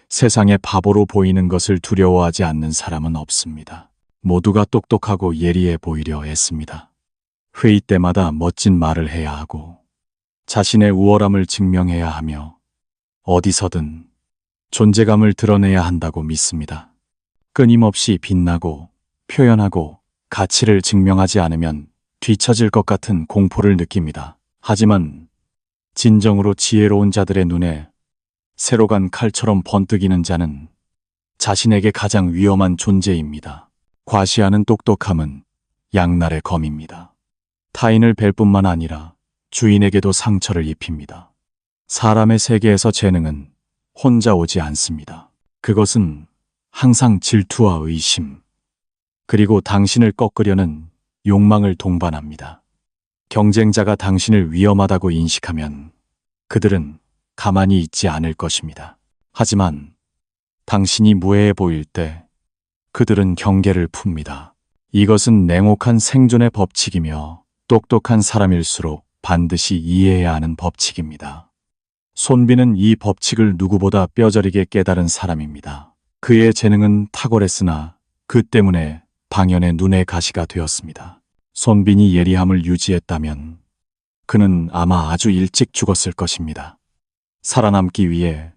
세상에 바보로 보이는 것을 두려워하지 않는 사람은 없습니다. 모두가 똑똑하고 예리해 보이려 애씁니다. 회의 때마다 멋진 말을 해야 하고 자신의 우월함을 증명해야 하며 어디서든 존재감을 드러내야 한다고 믿습니다. 끊임없이 빛나고 표현하고 가치를 증명하지 않으면 뒤처질 것 같은 공포를 느낍니다. 하지만 진정으로 지혜로운 자들의 눈에 새로 간 칼처럼 번뜩이는 자는 자신에게 가장 위험한 존재입니다. 과시하는 똑똑함은 양날의 검입니다. 타인을 뵐 뿐만 아니라 주인에게도 상처를 입힙니다. 사람의 세계에서 재능은 혼자 오지 않습니다. 그것은 항상 질투와 의심, 그리고 당신을 꺾으려는 욕망을 동반합니다. 경쟁자가 당신을 위험하다고 인식하면 그들은 가만히 있지 않을 것입니다. 하지만 당신이 무해해 보일 때 그들은 경계를 풉니다. 이것은 냉혹한 생존의 법칙이며 똑똑한 사람일수록 반드시 이해해야 하는 법칙입니다. 손비는 이 법칙을 누구보다 뼈저리게 깨달은 사람입니다. 그의 재능은 탁월했으나 그 때문에 방연의 눈의 가시가 되었습니다. 손빈이 예리함을 유지했다면 그는 아마 아주 일찍 죽었을 것입니다. 살아남기 위해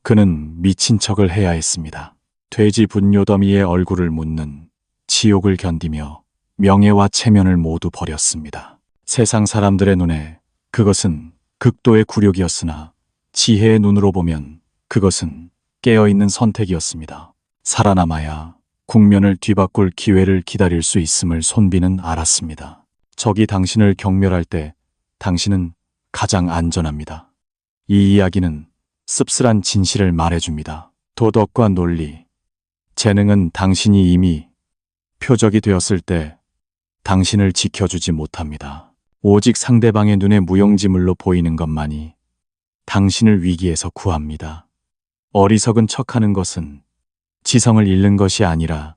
그는 미친 척을 해야 했습니다. 돼지 분뇨 더미의 얼굴을 묻는 지옥을 견디며 명예와 체면을 모두 버렸습니다. 세상 사람들의 눈에 그것은 극도의 굴욕이었으나 지혜의 눈으로 보면 그것은 깨어있는 선택이었습니다. 살아남아야 국면을 뒤바꿀 기회를 기다릴 수 있음을 손비는 알았습니다. 적이 당신을 경멸할 때 당신은 가장 안전합니다. 이 이야기는 씁쓸한 진실을 말해줍니다. 도덕과 논리, 재능은 당신이 이미 표적이 되었을 때 당신을 지켜주지 못합니다. 오직 상대방의 눈에 무용지물로 보이는 것만이 당신을 위기에서 구합니다. 어리석은 척하는 것은 지성을 잃는 것이 아니라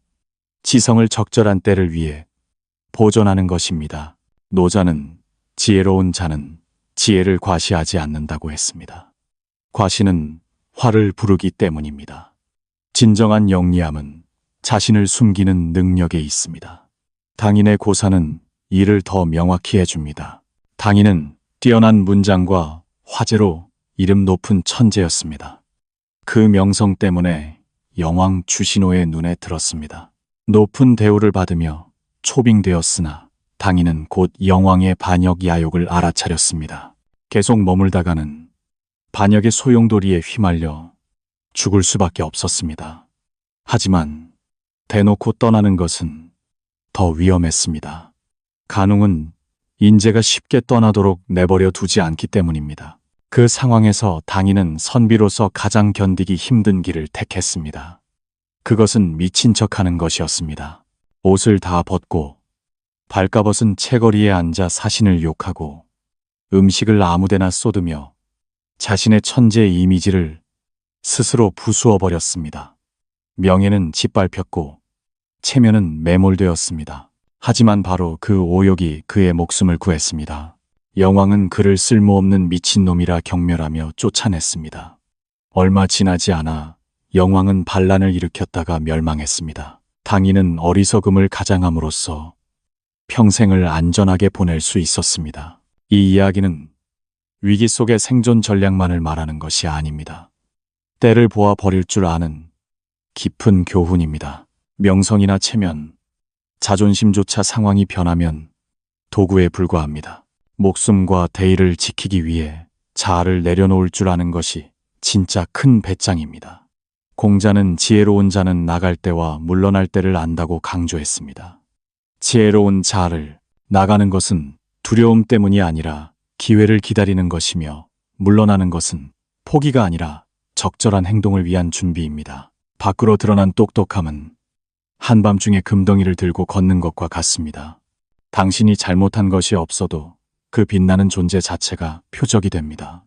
지성을 적절한 때를 위해 보존하는 것입니다. 노자는 지혜로운 자는 지혜를 과시하지 않는다고 했습니다. 과시는 화를 부르기 때문입니다. 진정한 영리함은 자신을 숨기는 능력에 있습니다. 당인의 고사는 이를 더 명확히 해줍니다. 당인은 뛰어난 문장과 화제로 이름 높은 천재였습니다. 그 명성 때문에 영왕 주신호의 눈에 들었습니다. 높은 대우를 받으며 초빙되었으나 당인은 곧 영왕의 반역 야욕을 알아차렸습니다. 계속 머물다가는 반역의 소용돌이에 휘말려 죽을 수밖에 없었습니다. 하지만 대놓고 떠나는 것은 더 위험했습니다. 간웅은 인재가 쉽게 떠나도록 내버려 두지 않기 때문입니다. 그 상황에서 당인은 선비로서 가장 견디기 힘든 길을 택했습니다. 그것은 미친 척하는 것이었습니다. 옷을 다 벗고 발가벗은 채거리에 앉아 사신을 욕하고 음식을 아무데나 쏟으며 자신의 천재의 이미지를 스스로 부수어 버렸습니다. 명예는 짓밟혔고 체면은 매몰되었습니다. 하지만 바로 그 오욕이 그의 목숨을 구했습니다. 영왕은 그를 쓸모없는 미친놈이라 경멸하며 쫓아냈습니다. 얼마 지나지 않아 영왕은 반란을 일으켰다가 멸망했습니다. 당인은 어리석음을 가장함으로써 평생을 안전하게 보낼 수 있었습니다. 이 이야기는 위기 속의 생존 전략만을 말하는 것이 아닙니다. 때를 보아 버릴 줄 아는 깊은 교훈입니다. 명성이나 체면, 자존심조차 상황이 변하면 도구에 불과합니다. 목숨과 대의를 지키기 위해 자아를 내려놓을 줄 아는 것이 진짜 큰 배짱입니다. 공자는 지혜로운 자는 나갈 때와 물러날 때를 안다고 강조했습니다. 지혜로운 자아를 나가는 것은 두려움 때문이 아니라 기회를 기다리는 것이며 물러나는 것은 포기가 아니라 적절한 행동을 위한 준비입니다. 밖으로 드러난 똑똑함은 한밤중에 금덩이를 들고 걷는 것과 같습니다. 당신이 잘못한 것이 없어도 그 빛나는 존재 자체가 표적이 됩니다.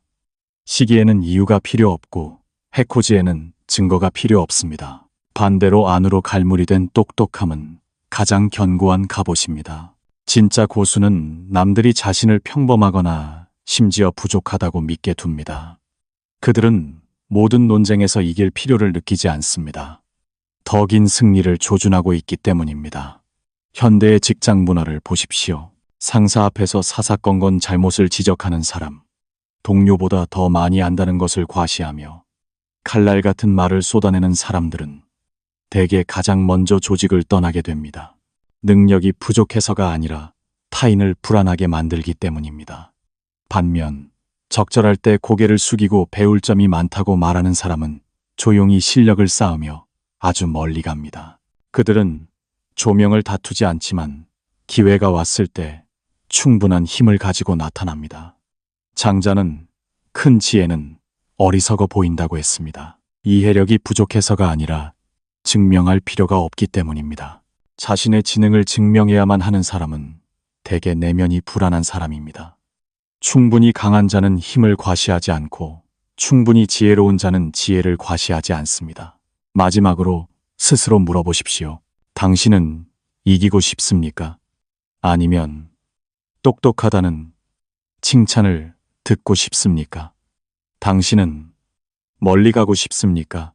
시기에는 이유가 필요 없고 해코지에는 증거가 필요 없습니다. 반대로 안으로 갈무리 된 똑똑함은 가장 견고한 갑옷입니다. 진짜 고수는 남들이 자신을 평범하거나 심지어 부족하다고 믿게 둡니다. 그들은 모든 논쟁에서 이길 필요를 느끼지 않습니다. 더 긴 승리를 조준하고 있기 때문입니다. 현대의 직장 문화를 보십시오. 상사 앞에서 사사건건 잘못을 지적하는 사람, 동료보다 더 많이 안다는 것을 과시하며 칼날 같은 말을 쏟아내는 사람들은 대개 가장 먼저 조직을 떠나게 됩니다. 능력이 부족해서가 아니라 타인을 불안하게 만들기 때문입니다. 반면 적절할 때 고개를 숙이고 배울 점이 많다고 말하는 사람은 조용히 실력을 쌓으며 아주 멀리 갑니다. 그들은 조명을 다투지 않지만 기회가 왔을 때 충분한 힘을 가지고 나타납니다. 장자는 큰 지혜는 어리석어 보인다고 했습니다. 이해력이 부족해서가 아니라 증명할 필요가 없기 때문입니다. 자신의 지능을 증명해야만 하는 사람은 대개 내면이 불안한 사람입니다. 충분히 강한 자는 힘을 과시하지 않고 충분히 지혜로운 자는 지혜를 과시하지 않습니다. 마지막으로 스스로 물어보십시오. 당신은 이기고 싶습니까? 아니면 똑똑하다는 칭찬을 듣고 싶습니까? 당신은 멀리 가고 싶습니까?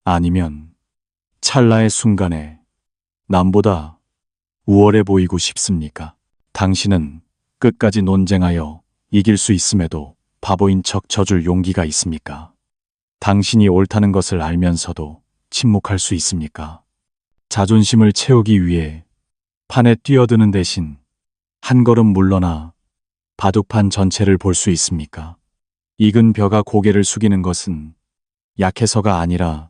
아니면 찰나의 순간에 남보다 우월해 보이고 싶습니까? 당신은 끝까지 논쟁하여 이길 수 있음에도 바보인 척 져줄 용기가 있습니까? 당신이 옳다는 것을 알면서도 침묵할 수 있습니까? 자존심을 채우기 위해 판에 뛰어드는 대신 한 걸음 물러나 바둑판 전체를 볼 수 있습니까? 익은 벼가 고개를 숙이는 것은 약해서가 아니라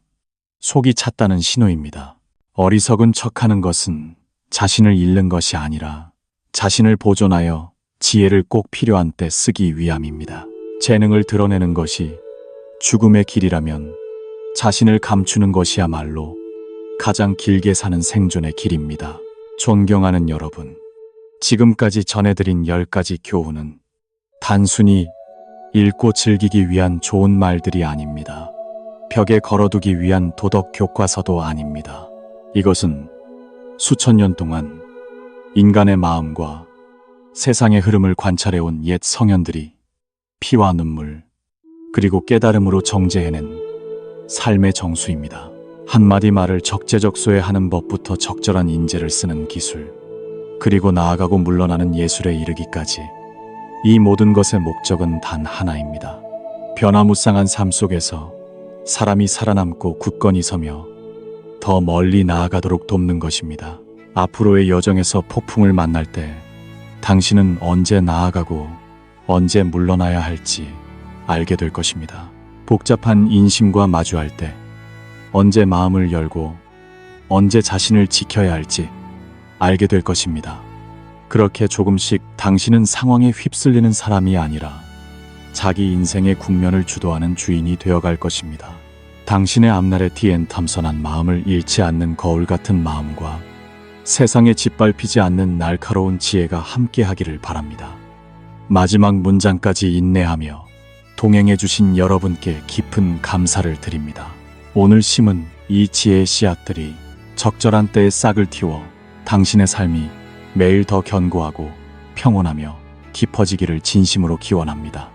속이 찼다는 신호입니다. 어리석은 척하는 것은 자신을 잃는 것이 아니라 자신을 보존하여 지혜를 꼭 필요한 때 쓰기 위함입니다. 재능을 드러내는 것이 죽음의 길이라면 자신을 감추는 것이야말로 가장 길게 사는 생존의 길입니다. 존경하는 여러분, 지금까지 전해드린 10가지 교훈은 단순히 읽고 즐기기 위한 좋은 말들이 아닙니다. 벽에 걸어두기 위한 도덕 교과서도 아닙니다. 이것은 수천 년 동안 인간의 마음과 세상의 흐름을 관찰해온 옛 성현들이 피와 눈물 그리고 깨달음으로 정제해낸 삶의 정수입니다. 한마디 말을 적재적소에 하는 법부터 적절한 인재를 쓰는 기술, 그리고 나아가고 물러나는 예술에 이르기까지 이 모든 것의 목적은 단 하나입니다. 변화무쌍한 삶 속에서 사람이 살아남고 굳건히 서며 더 멀리 나아가도록 돕는 것입니다. 앞으로의 여정에서 폭풍을 만날 때 당신은 언제 나아가고 언제 물러나야 할지 알게 될 것입니다. 복잡한 인심과 마주할 때 언제 마음을 열고 언제 자신을 지켜야 할지 알게 될 것입니다. 그렇게 조금씩 당신은 상황에 휩쓸리는 사람이 아니라 자기 인생의 국면을 주도하는 주인이 되어갈 것입니다. 당신의 앞날에 탐선한 마음을 잃지 않는 거울 같은 마음과 세상에 짓밟히지 않는 날카로운 지혜가 함께하기를 바랍니다. 마지막 문장까지 인내하며 동행해 주신 여러분께 깊은 감사를 드립니다. 오늘 심은 이 지혜의 씨앗들이 적절한 때에 싹을 틔워 당신의 삶이 매일 더 견고하고 평온하며 깊어지기를 진심으로 기원합니다.